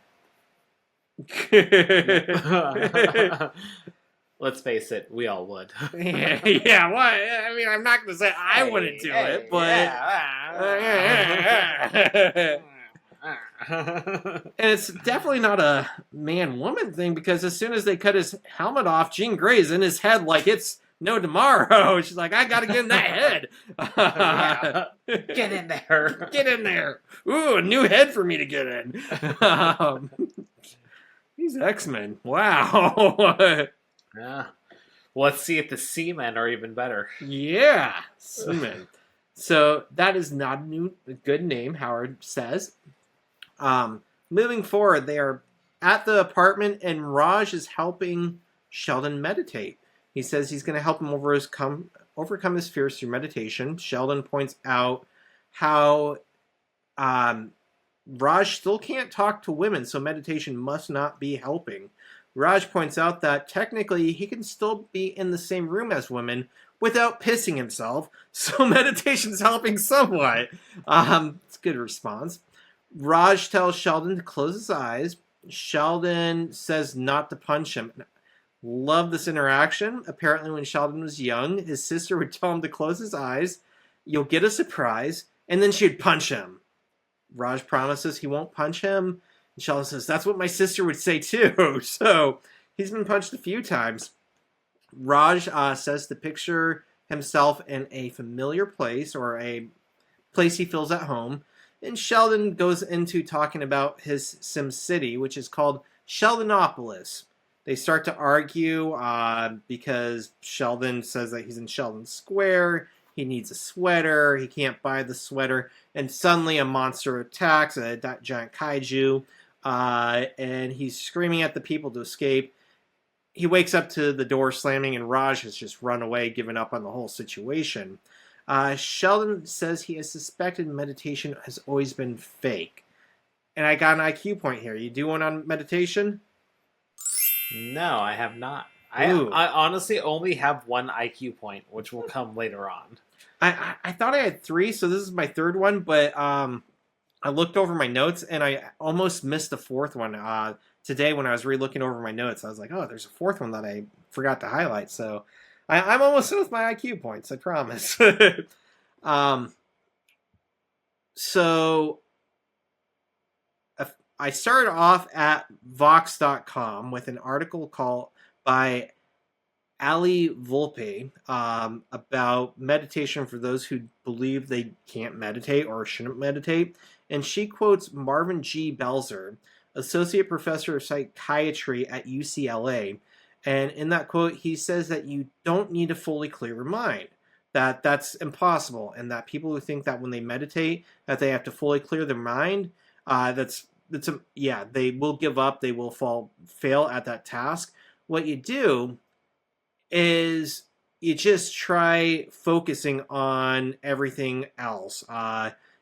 Let's face it, we all would. Yeah, well, I mean, I'm not going to say I wouldn't do it, but... And it's definitely not a man-woman thing, because as soon as they cut his helmet off, Jean Grey's in his head like it's no tomorrow. She's like, I got to get in that head. Get in there. Get in there. Ooh, a new head for me to get in. These X-Men. Wow. Yeah. Well, let's see if the Seamen are even better. Yeah. Seamen. So that is not a good name, Howard says. Moving forward, they are at the apartment, and Raj is helping Sheldon meditate. He says he's going to help him overcome his fears through meditation. Sheldon points out how Raj still can't talk to women, so meditation must not be helping. Raj points out that technically he can still be in the same room as women without pissing himself, so meditation's helping somewhat. It's a good response. Raj tells Sheldon to close his eyes. Sheldon says not to punch him. Love this interaction. Apparently when Sheldon was young, his sister would tell him to close his eyes, you'll get a surprise, and then she'd punch him. Raj promises he won't punch him. And Sheldon says, that's what my sister would say too. So he's been punched a few times. Raj says to picture himself in a familiar place, or a place he feels at home. And Sheldon goes into talking about his Sim City, which is called Sheldonopolis. They start to argue because Sheldon says that he's in Sheldon Square. He needs a sweater. He can't buy the sweater. And suddenly a monster attacks, a giant kaiju. And he's screaming at the people to escape. He wakes up to the door slamming, and Raj has just run away, giving up on the whole situation. Sheldon says he has suspected meditation has always been fake. And I got an IQ point here. You do one on meditation? No, I have not. I honestly only have one IQ point, which will come later on. I thought I had 3, so this is my 3rd one, but I looked over my notes, and I almost missed the 4th one. Today, when I was re-looking over my notes, I was like, oh, there's a 4th one that I forgot to highlight, so I'm almost done with my IQ points, I promise. So I started off at Vox.com with an article called by Ali Volpe about meditation for those who believe they can't meditate or shouldn't meditate. And she quotes Marvin G. Belzer, associate professor of psychiatry at UCLA. And in that quote, he says that you don't need to fully clear your mind. That's impossible. And that people who think that when they meditate, that they have to fully clear their mind, they will give up. They will fail at that task. What you do is you just try focusing on everything else.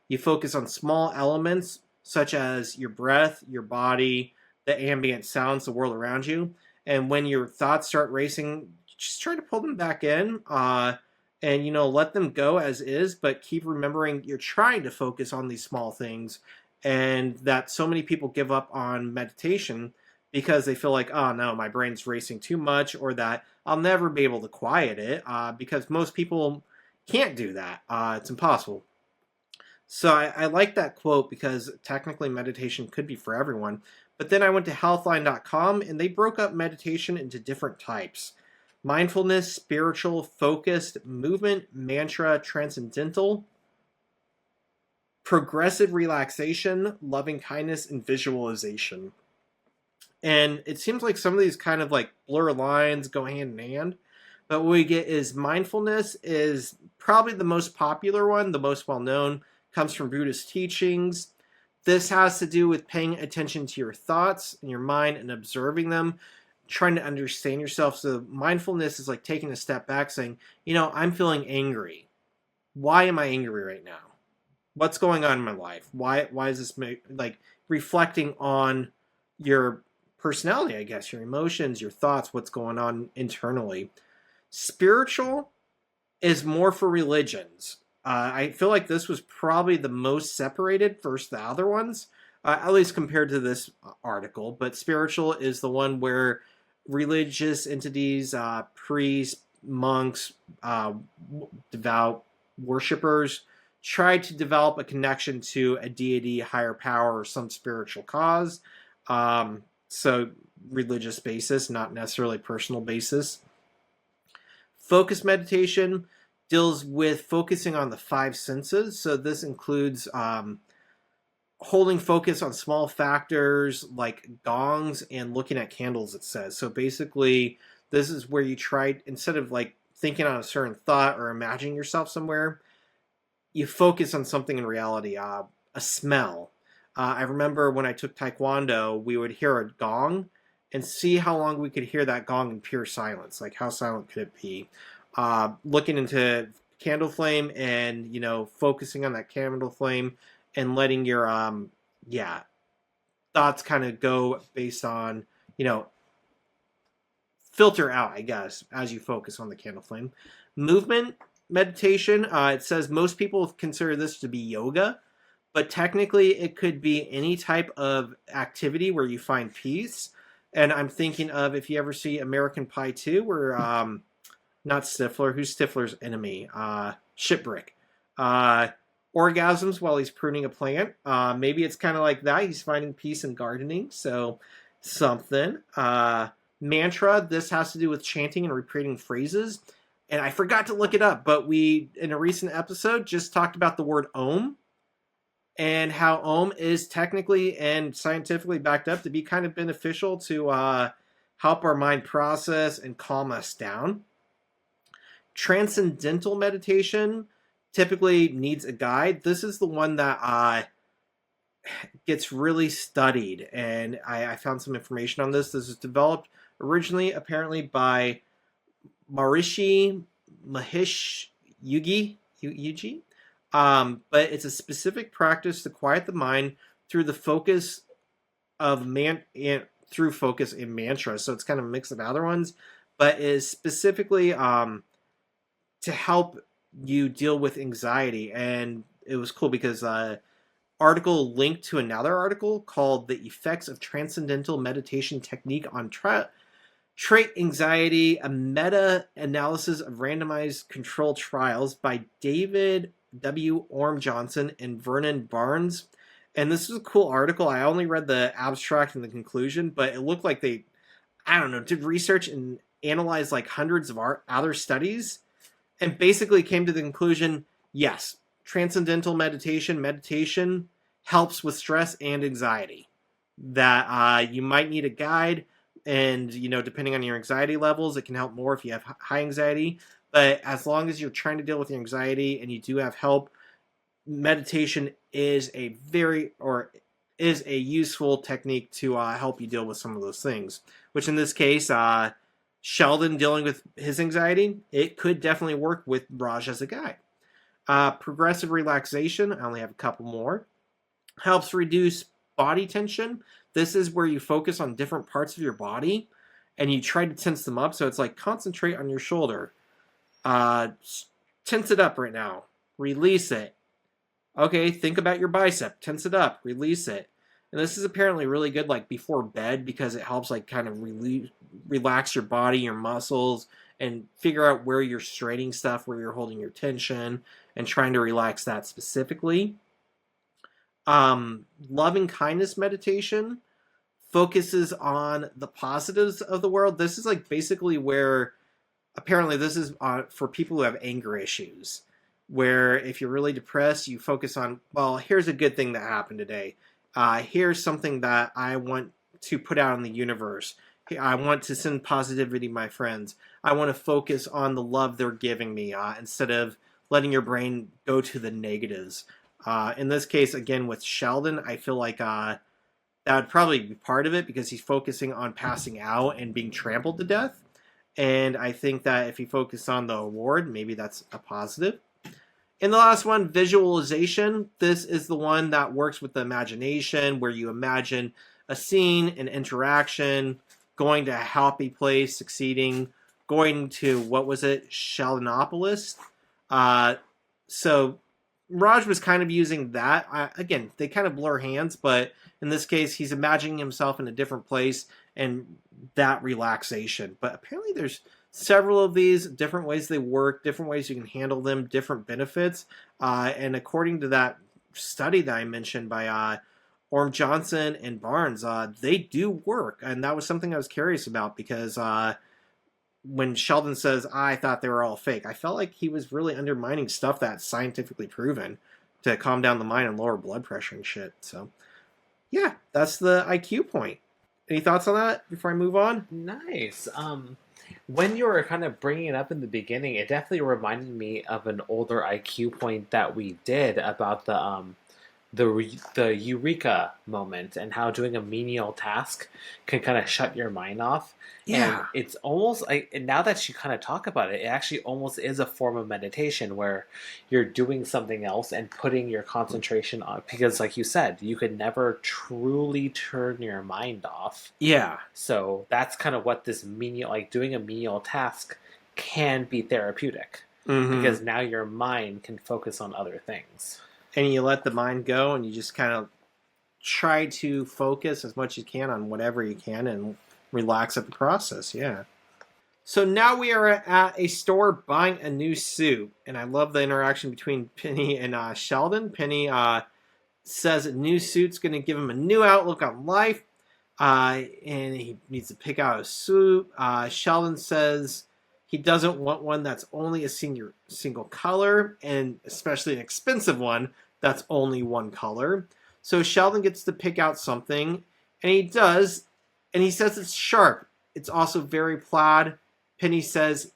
You focus on small elements such as your breath, your body, the ambient sounds, the world around you. And when your thoughts start racing, just try to pull them back in and, let them go as is, but keep remembering you're trying to focus on these small things, and that so many people give up on meditation because they feel like, oh no, my brain's racing too much, or that I'll never be able to quiet it because most people can't do that. It's impossible. So I like that quote because technically meditation could be for everyone. But then I went to healthline.com and they broke up meditation into different types. Mindfulness, spiritual, focused, movement, mantra, transcendental, progressive relaxation, loving kindness, and visualization. And it seems like some of these kind of like blur lines, go hand in hand. But what we get is mindfulness is probably the most popular one, the most well-known, comes from Buddhist teachings. This has to do with paying attention to your thoughts and your mind and observing them, trying to understand yourself. So mindfulness is like taking a step back saying, I'm feeling angry. Why am I angry right now? What's going on in my life? Why is this like reflecting on your personality, I guess, your emotions, your thoughts, what's going on internally. Spiritual is more for religions. I feel like this was probably the most separated versus the other ones, at least compared to this article. But spiritual is the one where religious entities, priests, monks, devout worshippers try to develop a connection to a deity, higher power, or some spiritual cause. So religious basis, not necessarily personal basis. Focus meditation deals with focusing on the five senses. So this includes holding focus on small factors like gongs and looking at candles, it says. So basically, this is where you try, instead of like thinking on a certain thought or imagining yourself somewhere, you focus on something in reality, a smell. I remember when I took Taekwondo, we would hear a gong and see how long we could hear that gong in pure silence. Like, how silent could it be? Looking into candle flame and, focusing on that candle flame and letting your, thoughts kind of go based on, filter out, I guess, as you focus on the candle flame. Movement meditation, it says most people consider this to be yoga, but technically it could be any type of activity where you find peace. And I'm thinking of, if you ever see American Pie 2, where, not Stifler, who's Stifler's enemy? Shipwreck. Orgasms while he's pruning a plant. Maybe it's kind of like that. He's finding peace in gardening, so something. Mantra, this has to do with chanting and repeating phrases. And I forgot to look it up, but we, in a recent episode, just talked about the word Om, and how Om is technically and scientifically backed up to be kind of beneficial to help our mind process and calm us down. Transcendental meditation typically needs a guide. This is the one that gets really studied, and I found some information on this. This was developed originally, apparently, by Maharishi Mahesh Yogi, but it's a specific practice to quiet the mind through the focus of through focus in mantra. So it's kind of a mix of other ones, but is specifically to help you deal with anxiety. And it was cool because article linked to another article called The Effects of Transcendental Meditation Technique on Trait Anxiety, a meta-analysis of randomized controlled trials by David W. Orm Johnson and Vernon Barnes. And this is a cool article. I only read the abstract and the conclusion, but it looked like they, did research and analyzed like hundreds of other studies, and basically came to the conclusion, yes, transcendental meditation helps with stress and anxiety. That you might need a guide, and depending on your anxiety levels, it can help more if you have high anxiety. But as long as you're trying to deal with your anxiety and you do have help, meditation is a useful technique to help you deal with some of those things. Which in this case, Sheldon dealing with his anxiety, it could definitely work with Raj as a guide. Progressive relaxation, I only have a couple more, helps reduce body tension. This is where you focus on different parts of your body and you try to tense them up. So it's like, concentrate on your shoulder. Tense it up right now. Release it. Okay, think about your bicep. Tense it up. Release it. And this is apparently really good like before bed, because it helps like kind of relax your body, your muscles, and figure out where you're straining stuff, where you're holding your tension, and trying to relax that specifically. Loving kindness meditation focuses on the positives of the world. This is like basically where, apparently this is for people who have anger issues, where if you're really depressed, you focus on, well, here's a good thing that happened today. Here's something that I want to put out in the universe. I want to send positivity to my friends. I want to focus on the love they're giving me instead of letting your brain go to the negatives. In this case, again, with Sheldon, I feel like that would probably be part of it, because he's focusing on passing out and being trampled to death. And I think that if he focused on the award, maybe that's a positive. And the last one, visualization. This is the one that works with the imagination, where you imagine a scene, an interaction, going to a happy place, succeeding, going to, what was it, Sheldonopolis, So Raj was kind of using that. Again, they kind of blur hands, but in this case, he's imagining himself in a different place and that relaxation. But apparently, there's several of these different ways they work, different ways you can handle them, different benefits. And according to that study that I mentioned by Orm Johnson and Barnes, they do work. And that was something I was curious about because when Sheldon says, I thought they were all fake, I felt like he was really undermining stuff that's scientifically proven to calm down the mind and lower blood pressure and shit. So, yeah, that's the IQ point. Any thoughts on that before I move on? Nice. When you were kind of bringing it up in the beginning, it definitely reminded me of an older IQ point that we did about the eureka moment and how doing a menial task can kind of shut your mind off. Yeah. And it's almost like, and now that you kind of talk about it, it actually almost is a form of meditation where you're doing something else and putting your concentration on, because like you said, you could never truly turn your mind off. Yeah. So that's kind of what this menial, like doing a menial task can be therapeutic because now your mind can focus on other things. And you let the mind go and you just kind of try to focus as much as you can on whatever you can and relax at the process. Yeah. So now we are at a store buying a new suit. And I love the interaction between Penny and Sheldon. Penny says a new suit's going to give him a new outlook on life. And he needs to pick out a suit. Sheldon says he doesn't want one that's only a single color, and especially an expensive one that's only one color. So Sheldon gets to pick out something, and he does, and he says it's sharp. It's also very plaid. Penny says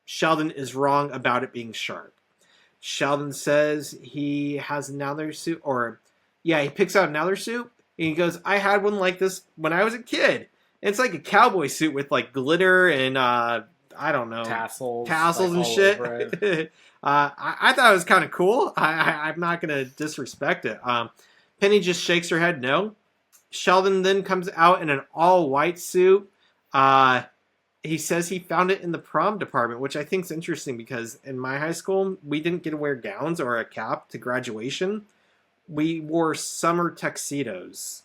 Sheldon is wrong about it being sharp. Sheldon says he has another suit, he picks out another suit, and he goes, I had one like this when I was a kid. And it's like a cowboy suit with like glitter and I don't know, tassels like and shit. I thought it was kind of cool. I'm not going to disrespect it. Penny just shakes her head no. Sheldon then comes out in an all-white suit. He says he found it in the prom department, which I think is interesting because in my high school, we didn't get to wear gowns or a cap to graduation. We wore summer tuxedos,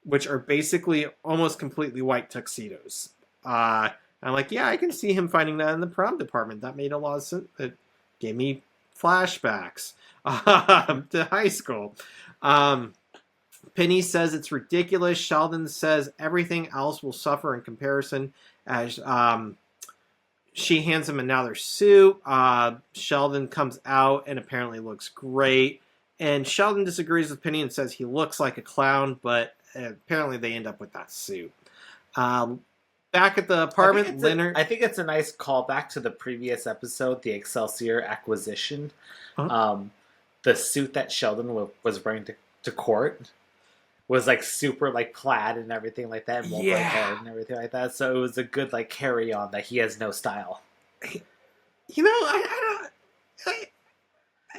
which are basically almost completely white tuxedos. I'm like, yeah, I can see him finding that in the prom department. That made a lot of sense. It gave me flashbacks to high school. Penny says it's ridiculous. Sheldon says everything else will suffer in comparison as she hands him another suit. Sheldon comes out and apparently looks great. And Sheldon disagrees with Penny and says he looks like a clown, but apparently they end up with that suit. Back at the apartment, Leonard... I think it's a nice callback to the previous episode, the Excelsior acquisition. Huh? The suit that Sheldon was wearing to court was like super like plaid and everything like that, and multicolored and everything like that. So it was a good like carry on that he has no style. You know, I don't.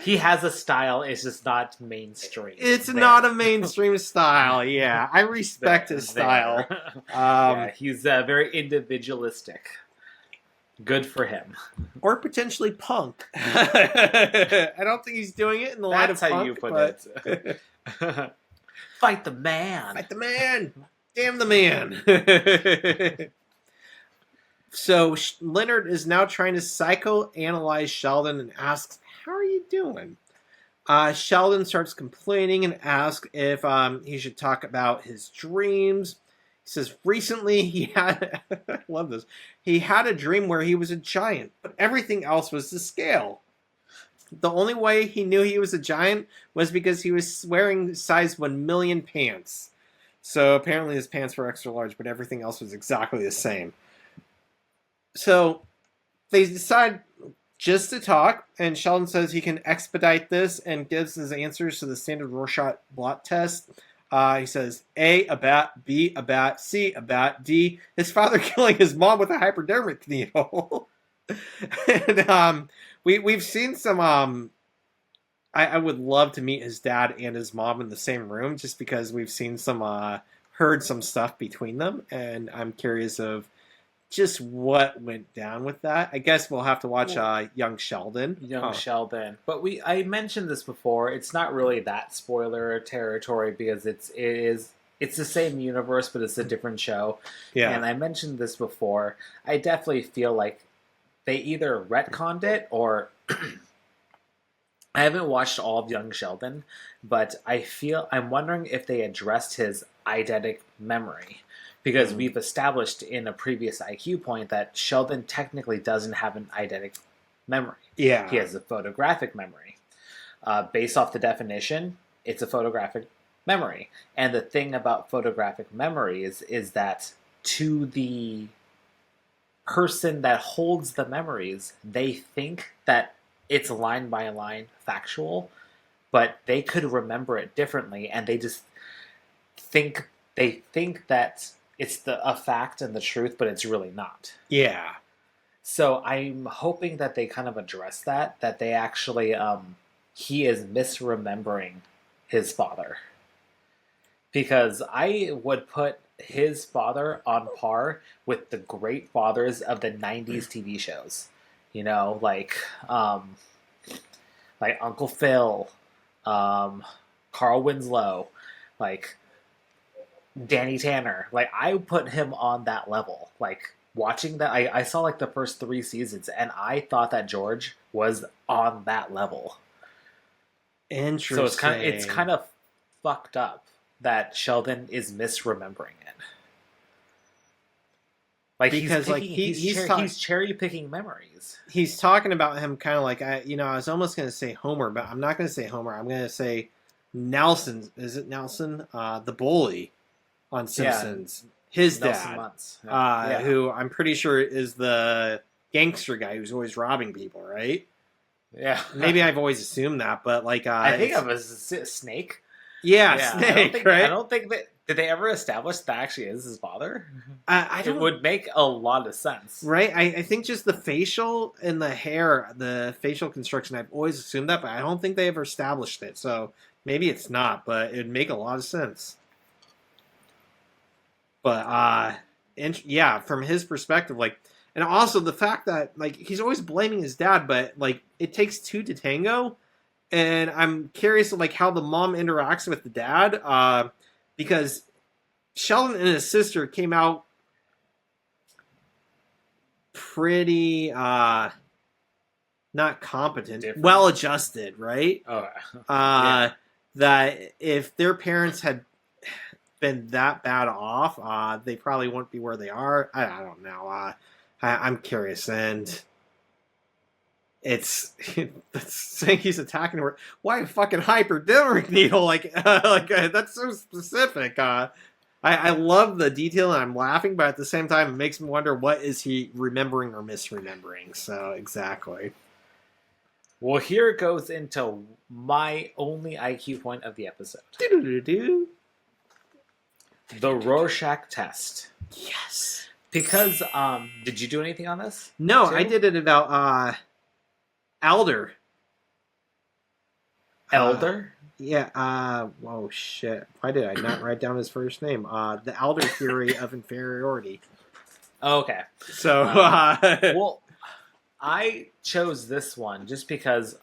He has a style, it's just not mainstream. It's not a mainstream style, yeah. I respect his style. Yeah, he's very individualistic. Good for him. Or potentially punk. I don't think he's doing it in the light of punk. That's how you put it. Fight the man. Fight the man. Damn the man. So Leonard is now trying to psychoanalyze Sheldon and asks, how are you doing? Sheldon starts complaining and asks if he should talk about his dreams. He says recently he had, I love this, he had a dream where he was a giant, but everything else was to scale. The only way he knew he was a giant was because he was wearing size 1 million pants. So apparently his pants were extra large, but everything else was exactly the same. So they decide just to talk, and Sheldon says he can expedite this and gives his answers to the standard Rorschach blot test. He says A, a bat, B, a bat, C, a bat, D, his father killing his mom with a hypodermic needle. And we've seen some... I would love to meet his dad and his mom in the same room just because we've seen some... heard some stuff between them, and I'm curious of just what went down with that. I guess we'll have to watch Young Sheldon. Young Sheldon. But I mentioned this before. It's not really that spoiler territory because it's the same universe, but it's a different show. Yeah. And I mentioned this before. I definitely feel like they either retconned it or I haven't watched all of Young Sheldon, but I'm wondering if they addressed his eidetic memory. Because we've established in a previous IQ point that Sheldon technically doesn't have an eidetic memory. Yeah. He has a photographic memory. Based off the definition, it's a photographic memory. And the thing about photographic memory is that to the person that holds the memories, they think that it's line by line factual, but they could remember it differently, and they just think that it's a fact and the truth, but it's really not. Yeah. So I'm hoping that they kind of address that they actually, he is misremembering his father. Because I would put his father on par with the great fathers of the 90s TV shows. You know, like Uncle Phil, Carl Winslow, like Danny Tanner. Like, I put him on that level. Like, watching that, I saw like the first 3 seasons, and I thought that George was on that level. Interesting. So it's kind of fucked up that Sheldon is misremembering it. Like, because he's cherry picking memories. He's talking about him kind of like I was almost going to say Homer, but I'm not going to say Homer. I'm going to say Nelson. Is it Nelson? The bully on Simpsons. Yeah. His Nelson dad, Muntz. who I'm pretty sure is the gangster guy who's always robbing people, right? Yeah. Maybe I've always assumed that, but like I think of a Snake. Yeah, Snake. I don't think that. Did they ever establish that actually is his father? It would make a lot of sense. Right? I think just the facial and the hair, the facial construction, I've always assumed that, but I don't think they ever established it. So maybe it's not, but it would make a lot of sense. But, yeah, from his perspective, like, and also the fact that, like, he's always blaming his dad, but, like, it takes 2 to tango. And I'm curious, like, how the mom interacts with the dad, because Sheldon and his sister came out pretty not competent, well-adjusted, right? Oh, yeah. That if their parents had been that bad off, they probably wouldn't be where they are. I don't know. I'm curious, and it's saying he's attacking her. Why a fucking hypodermic needle? Like that's so specific. I love the detail, and I'm laughing, but at the same time, it makes me wonder what is he remembering or misremembering. So exactly. Well, here it goes into my only IQ point of the episode. The Rorschach test. Yes. Because did you do anything on this? No, too? I did it about Adler. Elder? Yeah, whoa, shit. Why did I not write down his first name? The Adler theory of inferiority. Oh, okay. So, well, I chose this one just because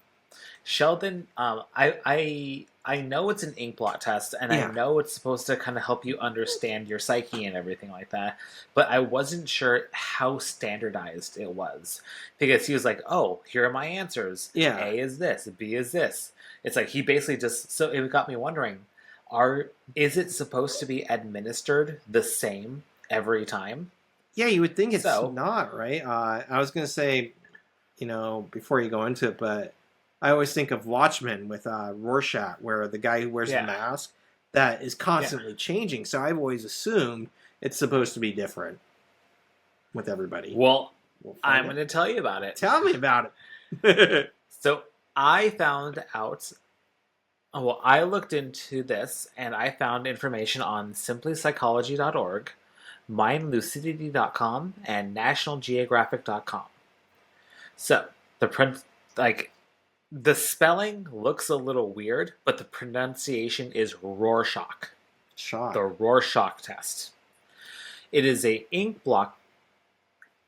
Sheldon, I know it's an ink blot test, and I know it's supposed to kind of help you understand your psyche and everything like that, but I wasn't sure how standardized it was. Because he was like, oh, here are my answers. Yeah. A is this, B is this. It's like he basically just, so it got me wondering, is it supposed to be administered the same every time? Yeah, you would think it's not, right? I was going to say, before you go into it, but I always think of Watchmen with Rorschach, where the guy who wears the mask, that is constantly changing. So I've always assumed it's supposed to be different with everybody. Well, I'm going to tell you about it. Tell me about it. So I found out, I looked into this, and I found information on simplypsychology.org, mindlucidity.com, and nationalgeographic.com. So, the spelling looks a little weird, but the pronunciation is Rorschach. The Rorschach test. It is a ink blot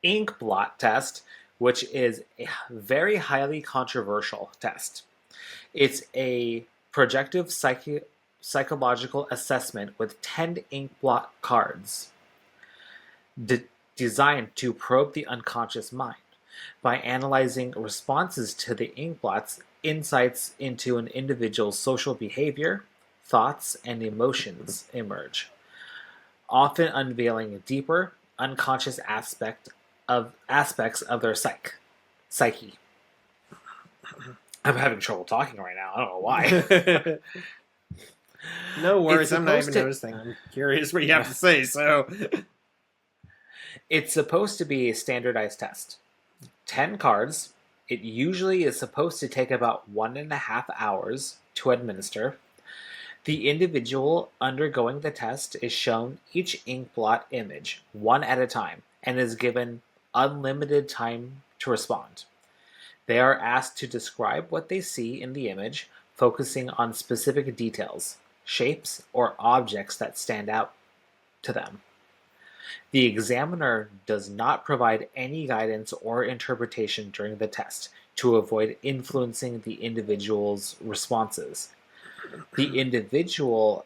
ink blot test, which is a very highly controversial test. It's a projective psychological assessment with 10 ink blot cards designed to probe the unconscious mind by analyzing responses to the ink blots, insights into an individual's social behavior, thoughts, and emotions emerge, often unveiling deeper, unconscious aspects of their psyche. I'm having trouble talking right now. I don't know why. No worries, I'm not even noticing. I'm curious what you have to say, so... It's supposed to be a standardized test. 10 cards. It usually is supposed to take about 1.5 hours to administer. The individual undergoing the test is shown each ink blot image, one at a time, and is given unlimited time to respond. They are asked to describe what they see in the image, focusing on specific details, shapes, or objects that stand out to them. The examiner does not provide any guidance or interpretation during the test to avoid influencing the individual's responses. The individual's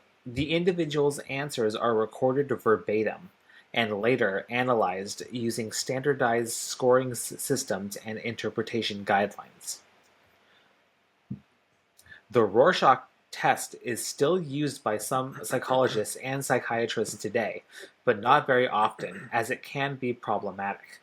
answers are recorded verbatim and later analyzed using standardized scoring systems and interpretation guidelines. The Rorschach test is still used by some psychologists and psychiatrists today, but not very often, as it can be problematic.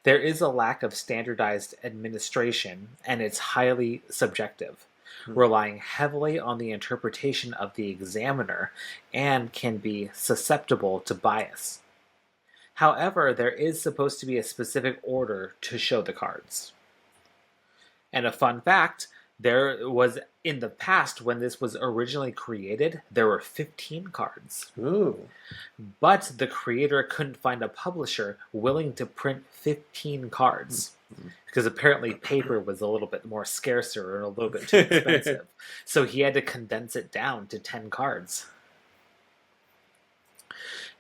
There is a lack of standardized administration, and it's highly subjective, relying heavily on the interpretation of the examiner, and can be susceptible to bias. However, there is supposed to be a specific order to show the cards. And a fun fact, there was, in the past, when this was originally created, there were 15 cards. Ooh. But the creator couldn't find a publisher willing to print 15 cards. Because apparently paper was a little bit more scarcer and a little bit too expensive. So he had to condense it down to 10 cards.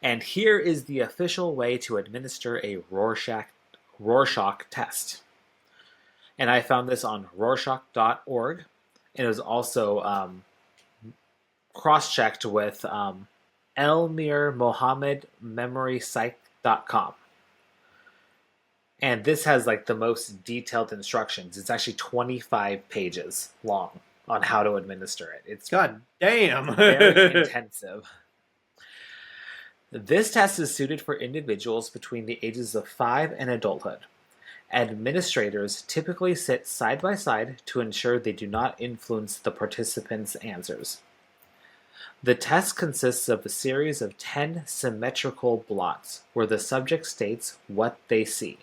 And here is the official way to administer a Rorschach test. And I found this on Rorschach.org. And it was also cross-checked with Elmir Mohammed MemoryPsych.com. And this has like the most detailed instructions. It's actually 25 pages long on how to administer it. It's God damn. very intensive. This test is suited for individuals between the ages of 5 and adulthood. Administrators typically sit side by side to ensure they do not influence the participants' answers. The test consists of a series of 10 symmetrical blots where the subject states what they see.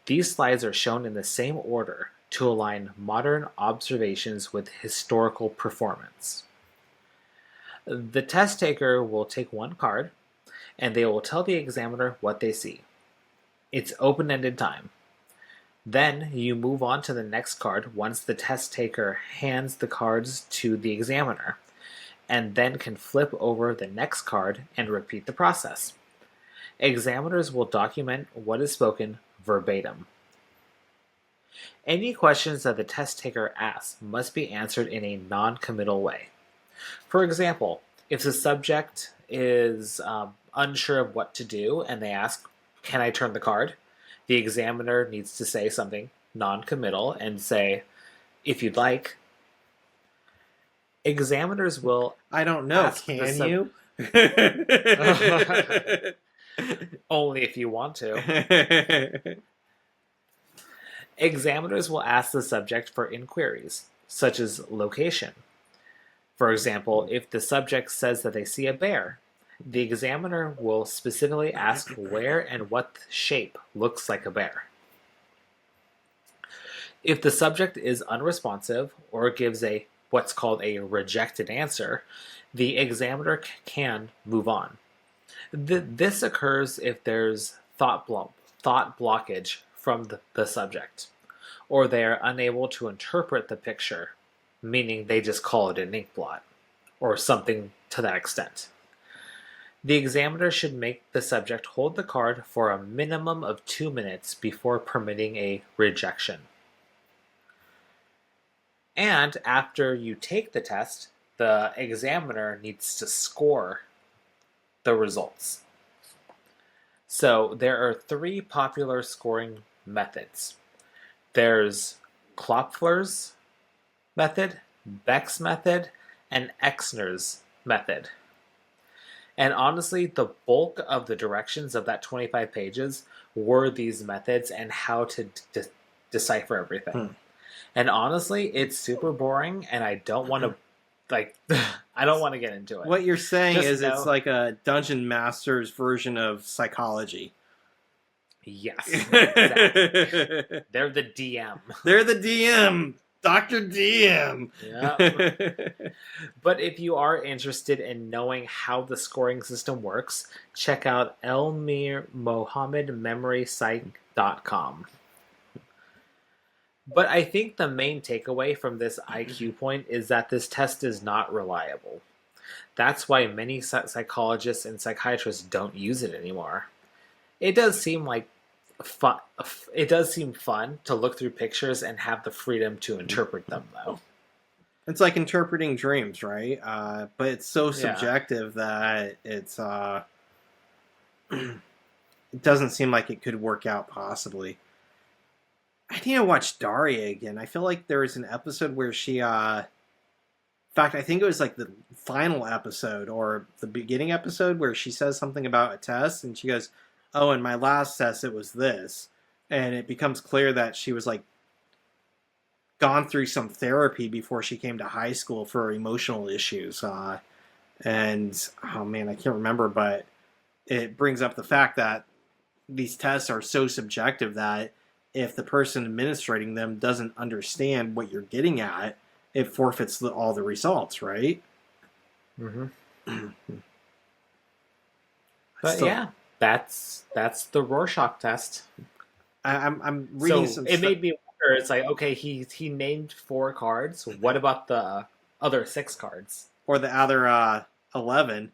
These slides are shown in the same order to align modern observations with historical performance. The test taker will take one card, and they will tell the examiner what they see. It's open-ended time. Then you move on to the next card once the test taker hands the cards to the examiner, and then can flip over the next card and repeat the process. Examiners will document what is spoken verbatim. Any questions that the test taker asks must be answered in a non-committal way. For example, if the subject is unsure of what to do and they ask, "Can I turn the card?" the examiner needs to say something non-committal and say, "If you'd like." Examiners will I don't know, ask can you? only if you want to. Examiners will ask the subject for inquiries, such as location. For example, if the subject says that they see a bear, the examiner will specifically ask where and what shape looks like a bear. If the subject is unresponsive or gives what's called a rejected answer, the examiner can move on. This occurs if there's thought blockage from the subject, or they are unable to interpret the picture, meaning they just call it an ink blot, or something to that extent. The examiner should make the subject hold the card for a minimum of 2 minutes before permitting a rejection. And after you take the test, the examiner needs to score the results. So there are 3 popular scoring methods. There's Klopfer's method, Beck's method, and Exner's method. And honestly, the bulk of the directions of that 25 pages were these methods and how to decipher everything. And honestly, it's super boring, and I don't want to, I don't want to get into it. What you're saying Just is know- it's like a Dungeon Master's version of psychology. Yes, exactly. They're the DM. They're the DM. Dr. DM. Yep. But if you are interested in knowing how the scoring system works, check out elmirmohammedmemorysite.com. But I think the main takeaway from this IQ point is that this test is not reliable. That's why many psychologists and psychiatrists don't use it anymore. It does seem like fun. It does seem fun to look through pictures and have the freedom to interpret them, though. It's like interpreting dreams, right? But it's so subjective that it's it doesn't seem like it could work out possibly. I need to watch Daria again. I feel like there was an episode where she in fact, I think it was like the final episode or the beginning episode where she says something about a test and she goes, "Oh, in my last test it was this." And it becomes clear that she was like gone through some therapy before she came to high school for emotional issues. And oh man, I can't remember, but it brings up the fact that these tests are so subjective that if the person administrating them doesn't understand what you're getting at, it forfeits all the results, right? Mm-hmm. But yeah, that's the Rorschach test. I'm reading some. It made me wonder. It's like, okay, he named 4 cards. What about the other 6 cards? Or the other 11.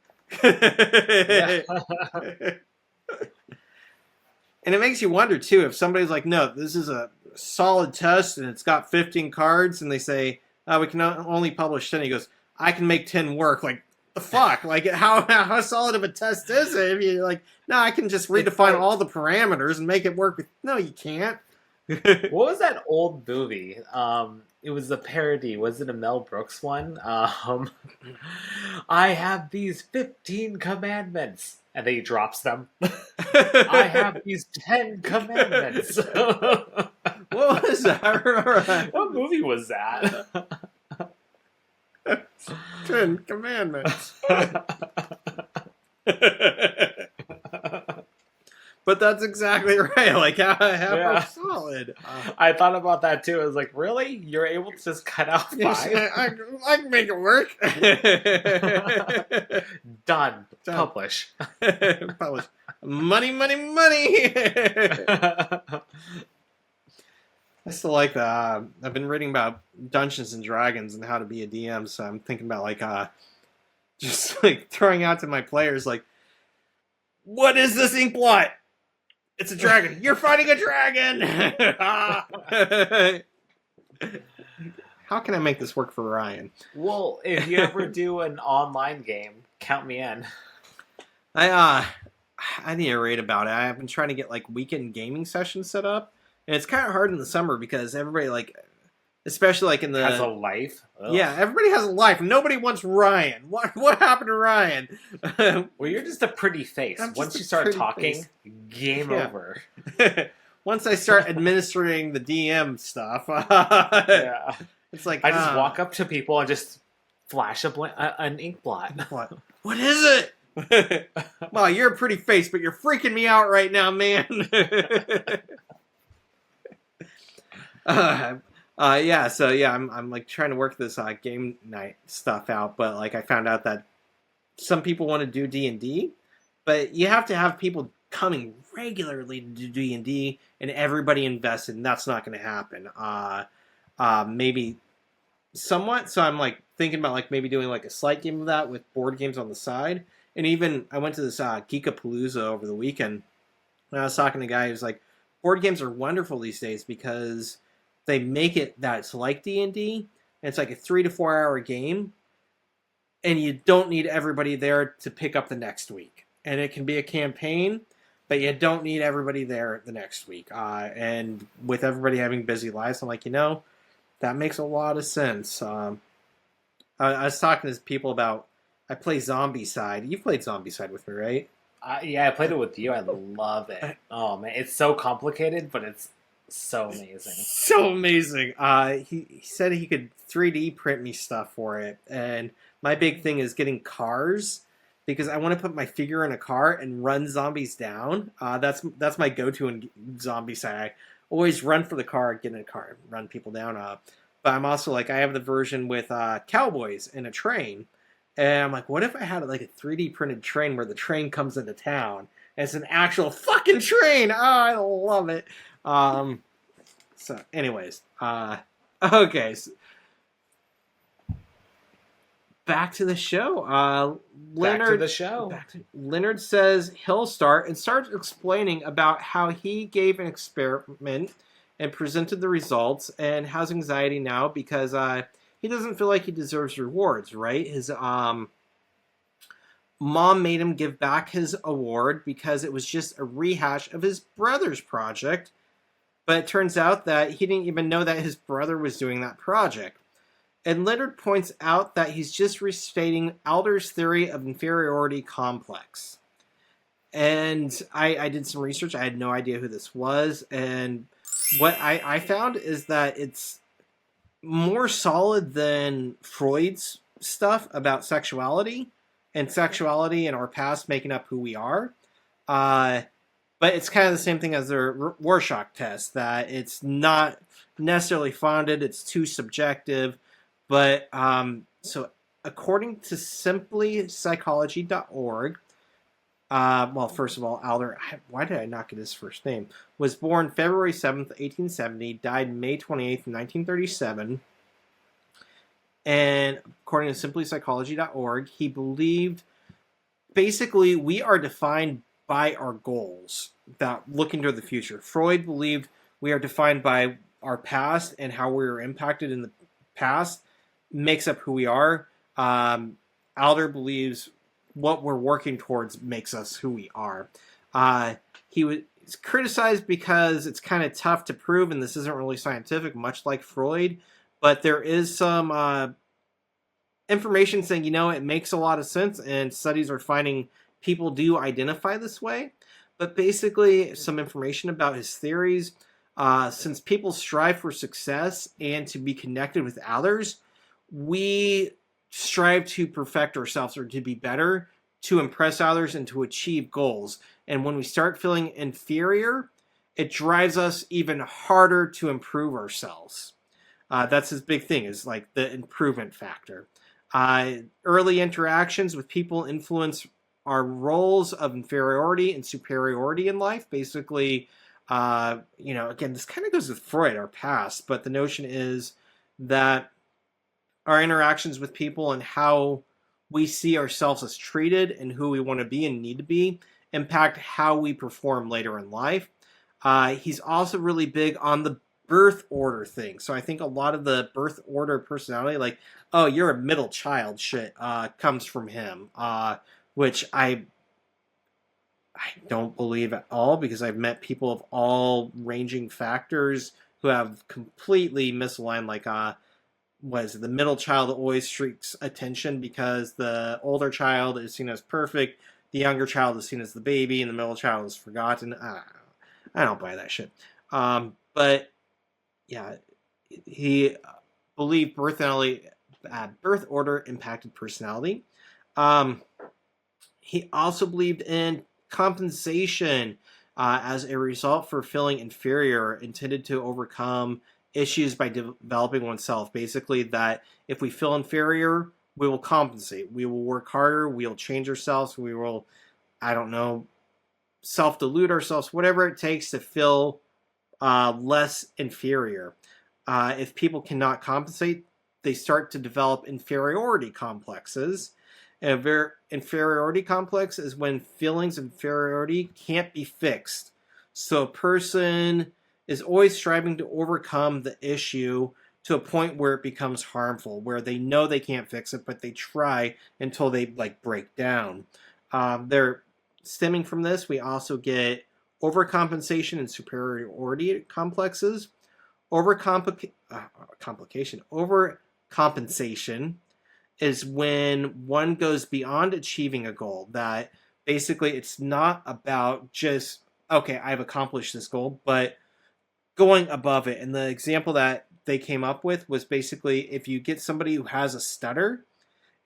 And it makes you wonder too if somebody's like, "No, this is a solid test and it's got 15 cards," and they say, "We can only publish 10." He goes, "I can make 10 work." Like, the fuck? Like, how solid of a test is it? If you're like, "No, I can just redefine all the parameters and make it work." No, you can't. What was that old movie? It was a parody. Was it a Mel Brooks one? I have these 15 commandments. And then he drops them. I have these 10 commandments. What was that? What movie was that? 10 commandments. But that's exactly right. Like, how solid. I thought about that too. I was like, really? You're able to just cut out 5? I can make it work. Done. Publish. Publish. Money, money, money. I still like that. I've been reading about Dungeons and Dragons and how to be a DM, so I'm thinking about like just like throwing out to my players like, "What is this ink blot? It's a dragon. You're fighting a dragon." How can I make this work for Ryan? Well, if you ever do an online game, count me in. I need to read about it. I've been trying to get like weekend gaming sessions set up, and it's kind of hard in the summer because everybody like, especially like in the has a life. Ugh. Yeah, everybody has a life. Nobody wants Ryan. What happened to Ryan? Well, you're just a pretty face. Once you start talking, game over. Once I start administering the DM stuff, it's like I just walk up to people and just flash an ink blot. What is it? Well, you're a pretty face, but you're freaking me out right now, man. I'm like trying to work this game night stuff out, but like I found out that some people want to do D&D, but you have to have people coming regularly to do D&D and everybody invested, and that's not going to happen. Maybe somewhat. So I'm like thinking about like maybe doing like a slight game of that with board games on the side, And even I went to this Geekapalooza over the weekend, and I was talking to a guy who's like, board games are wonderful these days because they make it that it's like D&D, and it's like a 3 to 4 hour game, and you don't need everybody there to pick up the next week. And it can be a campaign, but you don't need everybody there the next week. And with everybody having busy lives, I'm like, that makes a lot of sense. I was talking to people about, I play Zombicide. You played Zombicide with me, right? Yeah, I played it with you. I love it. Oh, man. It's so complicated, but it's so amazing. So amazing. He said he could 3D print me stuff for it. And my big thing is getting cars, because I want to put my figure in a car and run zombies down. That's my go-to in Zombicide. I always run for the car, get in a car, and run people down. But I'm also like, I have the version with cowboys in a train. And I'm like, what if I had like a 3D printed train where the train comes into town? And it's an actual fucking train. Oh, I love it. So anyways, okay. So back to the show. Leonard says he'll start and starts explaining about how he gave an experiment and presented the results and has anxiety now because he doesn't feel like he deserves rewards, right? His mom made him give back his award because it was just a rehash of his brother's project. But it turns out that he didn't even know that his brother was doing that project. And Leonard points out that he's just restating Adler's theory of inferiority complex. And I did some research. I had no idea who this was. And what I found is that it's more solid than Freud's stuff about sexuality and our past making up who we are. But it's kind of the same thing as the Rorschach test, that it's not necessarily founded, it's too subjective. But so according to simplypsychology.org, well, first of all, Adler, why did I not get his first name? Was born February 7th, 1870, died May 28th, 1937. And according to simplypsychology.org, he believed basically we are defined by our goals that look into the future. Freud believed we are defined by our past, and how we were impacted in the past makes up who we are. Adler believes what we're working towards makes us who we are. He was criticized because it's kind of tough to prove, and this isn't really scientific, much like Freud. But there is some information saying, it makes a lot of sense, and studies are finding people do identify this way. But basically, some information about his theories. Since people strive for success and to be connected with others, we strive to perfect ourselves or to be better, to impress others, and to achieve goals. And when we start feeling inferior, it drives us even harder to improve ourselves. That's his big thing, is like the improvement factor. Early interactions with people influence our roles of inferiority and superiority in life. Basically, again, this kind of goes with Freud, our past, but the notion is that our interactions with people and how we see ourselves as treated and who we want to be and need to be impact how we perform later in life. He's also really big on the birth order thing. So I think a lot of the birth order personality, like, oh, you're a middle child shit, comes from him, which I don't believe at all, because I've met people of all ranging factors who have completely misaligned, like, the middle child always seeks attention because the older child is seen as perfect, the younger child is seen as the baby, and the middle child is forgotten. I don't buy that shit. But yeah, he believed birth order impacted personality. He also believed in compensation as a result for feeling inferior, intended to overcome issues by developing oneself. Basically, that if we feel inferior, we will compensate. We will work harder. We'll change ourselves. We will, self-delude ourselves, whatever it takes to feel less inferior. If people cannot compensate, they start to develop inferiority complexes. And a inferiority complex is when feelings of inferiority can't be fixed. So a person is always striving to overcome the issue to a point where it becomes harmful, where they know they can't fix it, but they try until they break down. They're stemming from this. We also get overcompensation and superiority complexes. Overcompensation is when one goes beyond achieving a goal. That basically it's not about just, okay, I've accomplished this goal, but going above it. And the example that they came up with was basically if you get somebody who has a stutter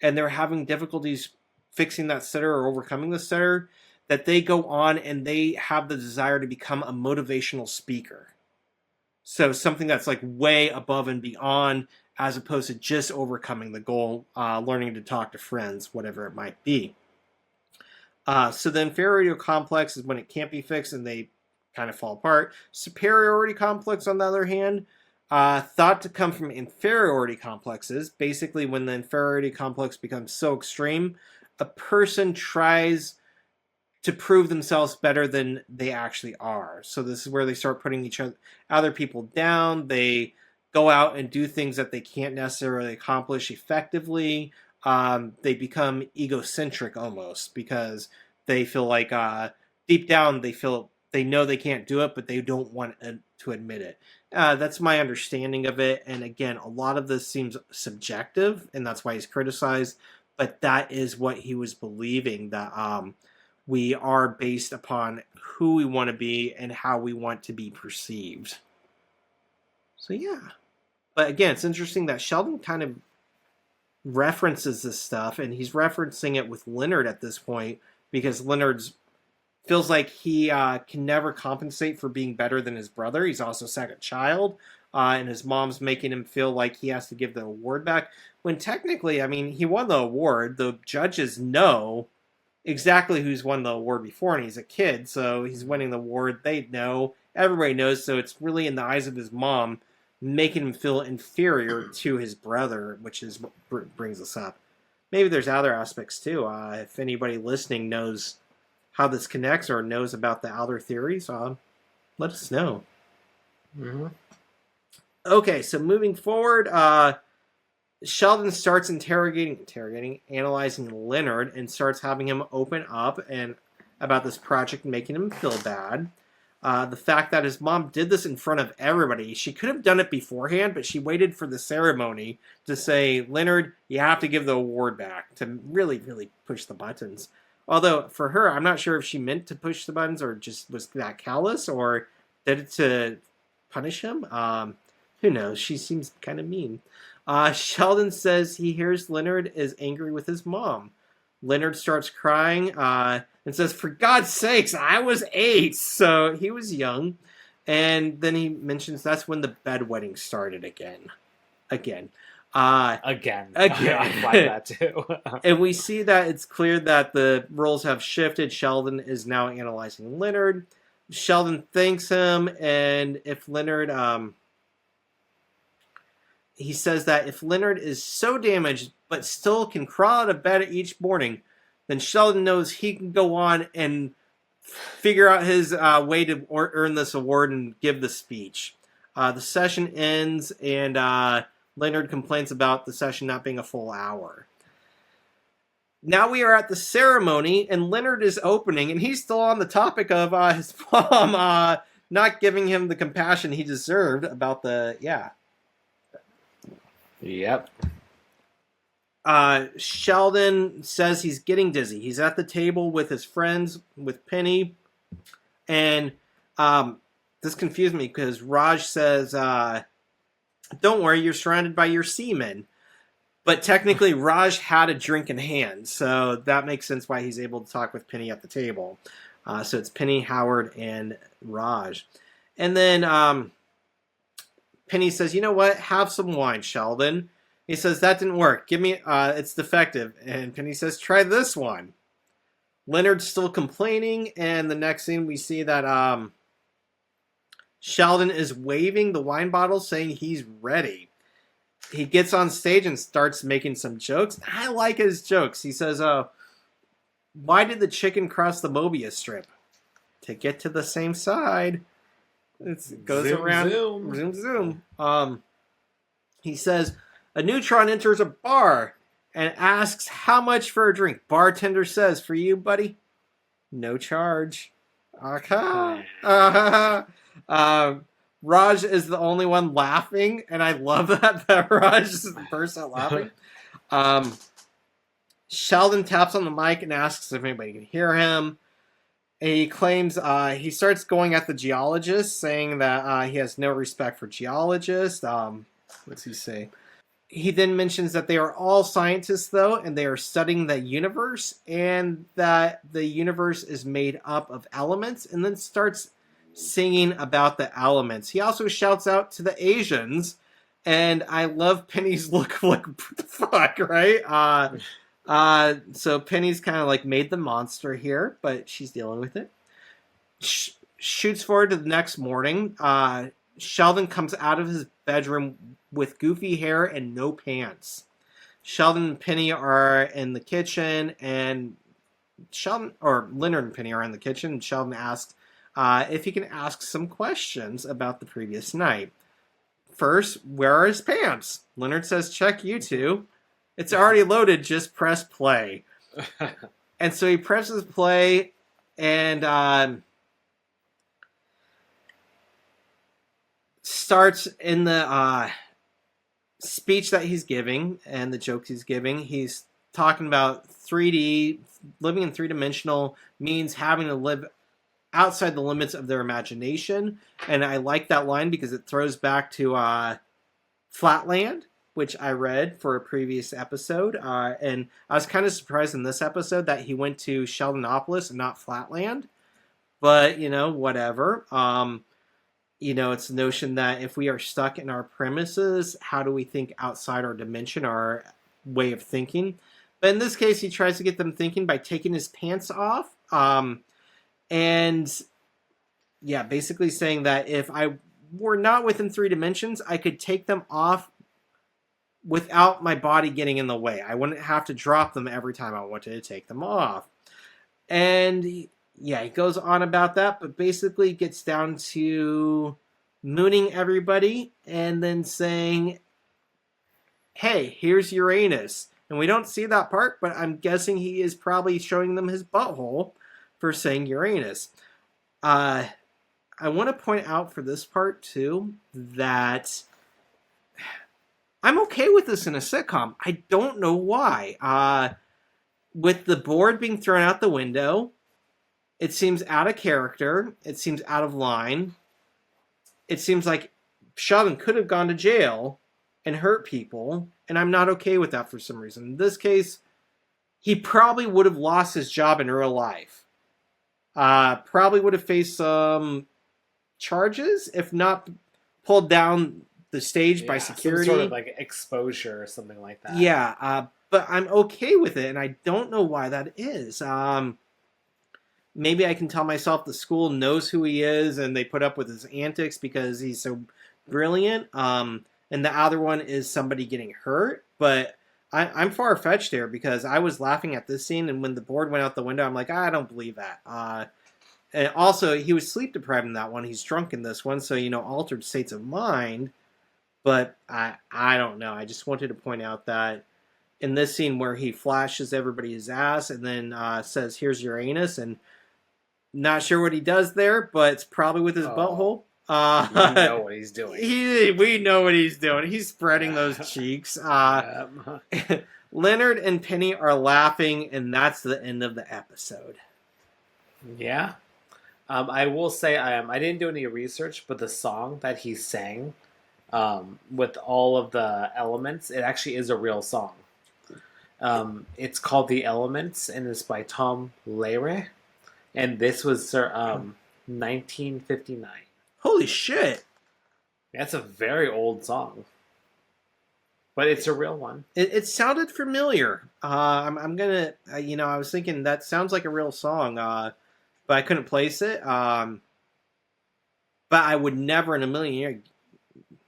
and they're having difficulties fixing that stutter or overcoming the stutter, that they go on and they have the desire to become a motivational speaker. So something that's way above and beyond, as opposed to just overcoming the goal, learning to talk to friends, whatever it might be. So the inferiority complex is when it can't be fixed and they kind of fall apart. Superiority complex, on the other hand, thought to come from inferiority complexes. Basically, when the inferiority complex becomes so extreme, a person tries to prove themselves better than they actually are. So this is where they start putting other people down. They go out and do things that they can't necessarily accomplish effectively. They become egocentric almost because they feel like deep down they know they can't do it, but they don't want to admit it. That's my understanding of it. And again, a lot of this seems subjective, and that's why he's criticized. But that is what he was believing, that we are based upon who we want to be and how we want to be perceived. So yeah. But again, it's interesting that Sheldon kind of references this stuff, and he's referencing it with Leonard at this point because Leonard feels like he can never compensate for being better than his brother. He's also second child, and his mom's making him feel like he has to give the award back, when technically, I mean, he won the award. The judges know exactly who's won the award before, and he's a kid, so he's winning the award. They know. Everybody knows, so it's really in the eyes of his mom making him feel inferior to his brother, which is what brings us up. Maybe there's other aspects too. If anybody listening knows how this connects or knows about the Adler theories, let us know. Mm-hmm. Okay, so moving forward, Sheldon starts analyzing Leonard, and starts having him open up and about this project, making him feel bad. The fact that his mom did this in front of everybody. She could have done it beforehand, but she waited for the ceremony to say, Leonard, you have to give the award back, to really, really push the buttons. Although, for her, I'm not sure if she meant to push the buttons or just was that callous or did it to punish him. Who knows? She seems kind of mean. Sheldon says he hears Leonard is angry with his mom. Leonard starts crying and says, for God's sakes, I was 8. So he was young. And then he mentions that's when the bedwetting started again. Again. I like that too. And we see that it's clear that the roles have shifted. Sheldon is now analyzing Leonard. Sheldon thanks him, and if Leonard, he says that if Leonard is so damaged but still can crawl out of bed each morning, then Sheldon knows he can go on and figure out his way to earn this award and give the speech. The session ends, and Leonard complains about the session not being a full hour. Now we are at the ceremony, and Leonard is opening, and he's still on the topic of his mom not giving him the compassion he deserved about the, Yep. Sheldon says he's getting dizzy. He's at the table with his friends, with Penny, and this confused me because Raj says, don't worry, you're surrounded by your seamen. But technically, Raj had a drink in hand, so that makes sense why he's able to talk with Penny at the table. So it's Penny, Howard, and Raj. And then Penny says, you know what? Have some wine, Sheldon. He says, that didn't work. Give me, it's defective. And Penny says, try this one. Leonard's still complaining, and the next scene we see that Sheldon is waving the wine bottle, saying he's ready. he gets on stage and starts making some jokes. I like his jokes. He says, why did the chicken cross the Mobius strip? To get to the same side. It goes Zoom, around. zoom. Zoom, zoom. He says, a neutron enters a bar and asks how much for a drink. Bartender says, for you, buddy, no charge. Okay. Raj is the only one laughing, and I love that Raj is the person laughing. Sheldon taps on the mic and asks if anybody can hear him. And he claims he starts going at the geologist, saying that he has no respect for geologists. What's he say? He then mentions that they are all scientists, though, and they are studying the universe, and that the universe is made up of elements, and then starts singing about the elements. He also shouts out to the Asians, and I love Penny's look of like, what the fuck, right? So Penny's kind of like made the monster here, but she's dealing with it. Shoots forward to the next morning. Sheldon comes out of his bedroom with goofy hair and no pants. Sheldon and Penny are in the kitchen, and Leonard and Penny are in the kitchen, and Sheldon asks if he can ask some questions about the previous night. First, where are his pants? Leonard says, check YouTube. It's already loaded, just press play. And so he presses play, and starts in the speech that he's giving and the jokes he's giving. He's talking about 3D, living in three-dimensional means having to live outside the limits of their imagination. And I like that line because it throws back to Flatland, which I read for a previous episode. And I was kind of surprised in this episode that he went to Sheldonopolis and not Flatland. But, whatever. It's the notion that if we are stuck in our premises, how do we think outside our dimension, our way of thinking? But in this case, he tries to get them thinking by taking his pants off. And yeah, basically saying that if I were not within 3 dimensions, I could take them off without my body getting in the way. I wouldn't have to drop them every time I wanted to take them off. And he goes on about that, but basically gets down to mooning everybody and then saying, hey, here's Uranus. And we don't see that part, but I'm guessing he is probably showing them his butthole for saying Uranus. I want to point out for this part, too, that I'm okay with this in a sitcom. I don't know why. With the board being thrown out the window, it seems out of character. It seems out of line. It seems like Sheldon could have gone to jail and hurt people, and I'm not okay with that for some reason. In this case, he probably would have lost his job in real life. Probably would have faced some charges, if not pulled down the stage by security. Some sort of like exposure or something like that. Yeah, but I'm okay with it, and I don't know why that is. Maybe I can tell myself the school knows who he is, and they put up with his antics because he's so brilliant. And the other one is somebody getting hurt, but I'm far-fetched here because I was laughing at this scene, and when the board went out the window, I'm like, I don't believe that. And also, he was sleep-deprived in that one. He's drunk in this one, so, altered states of mind. But I don't know. I just wanted to point out that in this scene where he flashes everybody his ass and then says, here's Uranus, and not sure what he does there, but it's probably with his butthole. You know what he's doing. We know what he's doing. He's spreading those cheeks. Leonard and Penny are laughing, and that's the end of the episode. Yeah. I will say I didn't do any research, but the song that he sang with all of the elements, it actually is a real song. It's called The Elements, and it's by Tom Lehrer. And this was 1959. Holy shit. That's a very old song. But it's a real one. It sounded familiar. I'm going to, I was thinking that sounds like a real song, but I couldn't place it. But I would never in a million years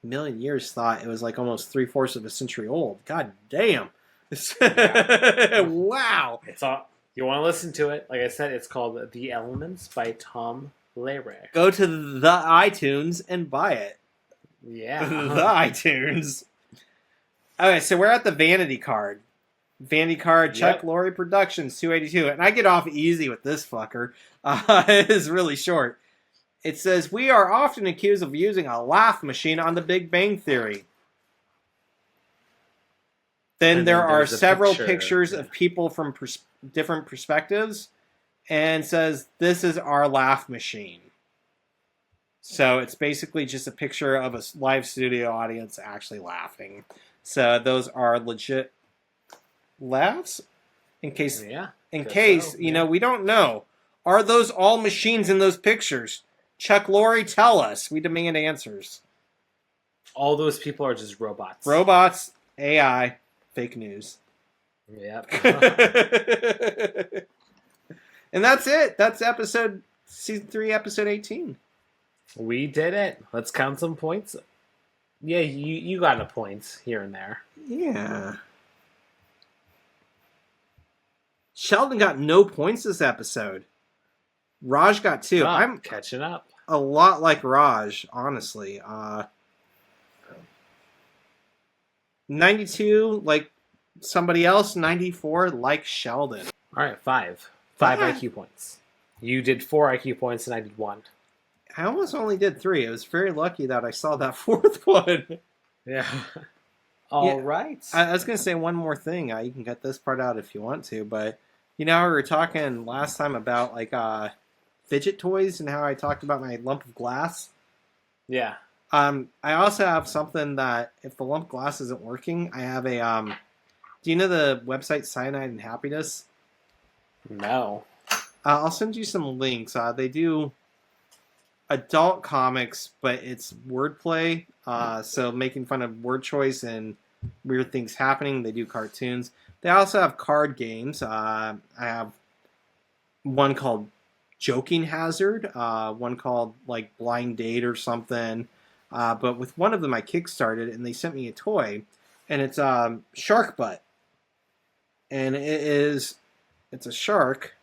million years thought it was like almost 3/4 of a century old. God damn. Wow. It's all. You want to listen to it? Like I said, it's called The Elements by Tom Lehrer. Go to the iTunes and buy it. Yeah. The iTunes. Okay, so we're at the vanity card. Vanity card, Chuck Lorre Productions, 282. And I get off easy with this fucker. It is really short. It says, we are often accused of using a laugh machine on the Big Bang Theory. Then there are several pictures of people from different perspectives. And says, this is our laugh machine. So it's basically just a picture of a live studio audience actually laughing. So those are legit laughs. In case, you know, we don't know. Are those all machines in those pictures? Chuck Lorre, tell us. We demand answers. All those people are just robots. Robots, AI, fake news. Yep. And that's it. That's season 3, episode 18. We did it. Let's count some points. Yeah, you got a point here and there. Yeah. Sheldon got no points this episode. Raj got 2. I'm catching up. A lot like Raj, honestly. 92 like somebody else. 94 like Sheldon. All right, 5 IQ points. You did 4 IQ points and I did 1. I almost only did 3. I was very lucky that I saw that 4th one. Yeah. All right. I was going to say one more thing. You can cut this part out if you want to, but you know, we were talking last time about like fidget toys and how I talked about my lump of glass. Yeah. I also have something that if the lump of glass isn't working, I have a do you know the website Cyanide and Happiness? No. I'll send you some links. They do adult comics, but it's wordplay. So making fun of word choice and weird things happening. They do cartoons. They also have card games. I have one called Joking Hazard, one called like Blind Date or something. But with one of them I kickstarted and they sent me a toy and it's Shark Butt. And it's a shark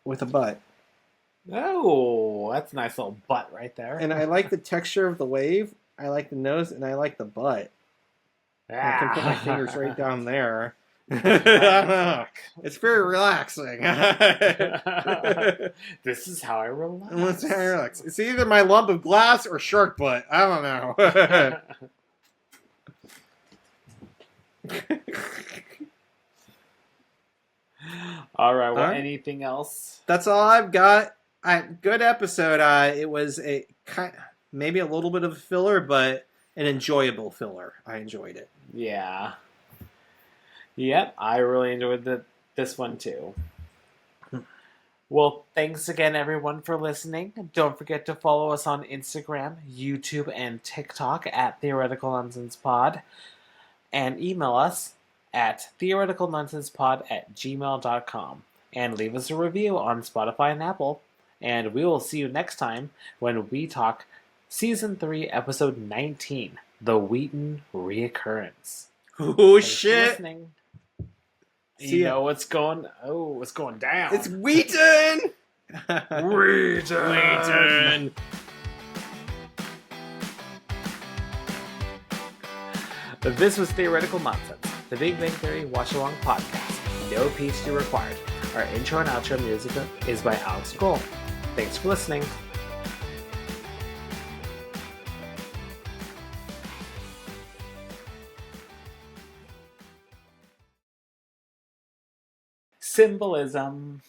with a butt. Oh, that's a nice little butt right there. And I like the texture of the wave. I like the nose, and I like the butt. I can put my fingers right down there. I don't know. It's very relaxing. This is how I relax. That's how I relax. It's either my lump of glass or shark butt. I don't know. All right. Well, anything else? That's all I've got. Good episode. It was maybe a little bit of a filler, but an enjoyable filler. I enjoyed it. Yeah. Yep, I really enjoyed this one too. Well, thanks again, everyone, for listening. Don't forget to follow us on Instagram, YouTube, and TikTok at Theoretical Nonsense Pod, and email us at theoreticalnonsensepod@gmail.com, and leave us a review on Spotify and Apple. And we will see you next time when we talk Season 3, Episode 19, The Wheaton Reoccurrence. Oh, Thanks shit. for listening. You know what's going down. It's Wheaton! Wheaton! This was Theoretical Nonsense, the Big Bang Theory Watch-Along podcast. No PhD required. Our intro and outro music is by Alex Grohl. Thanks for listening. Symbolism.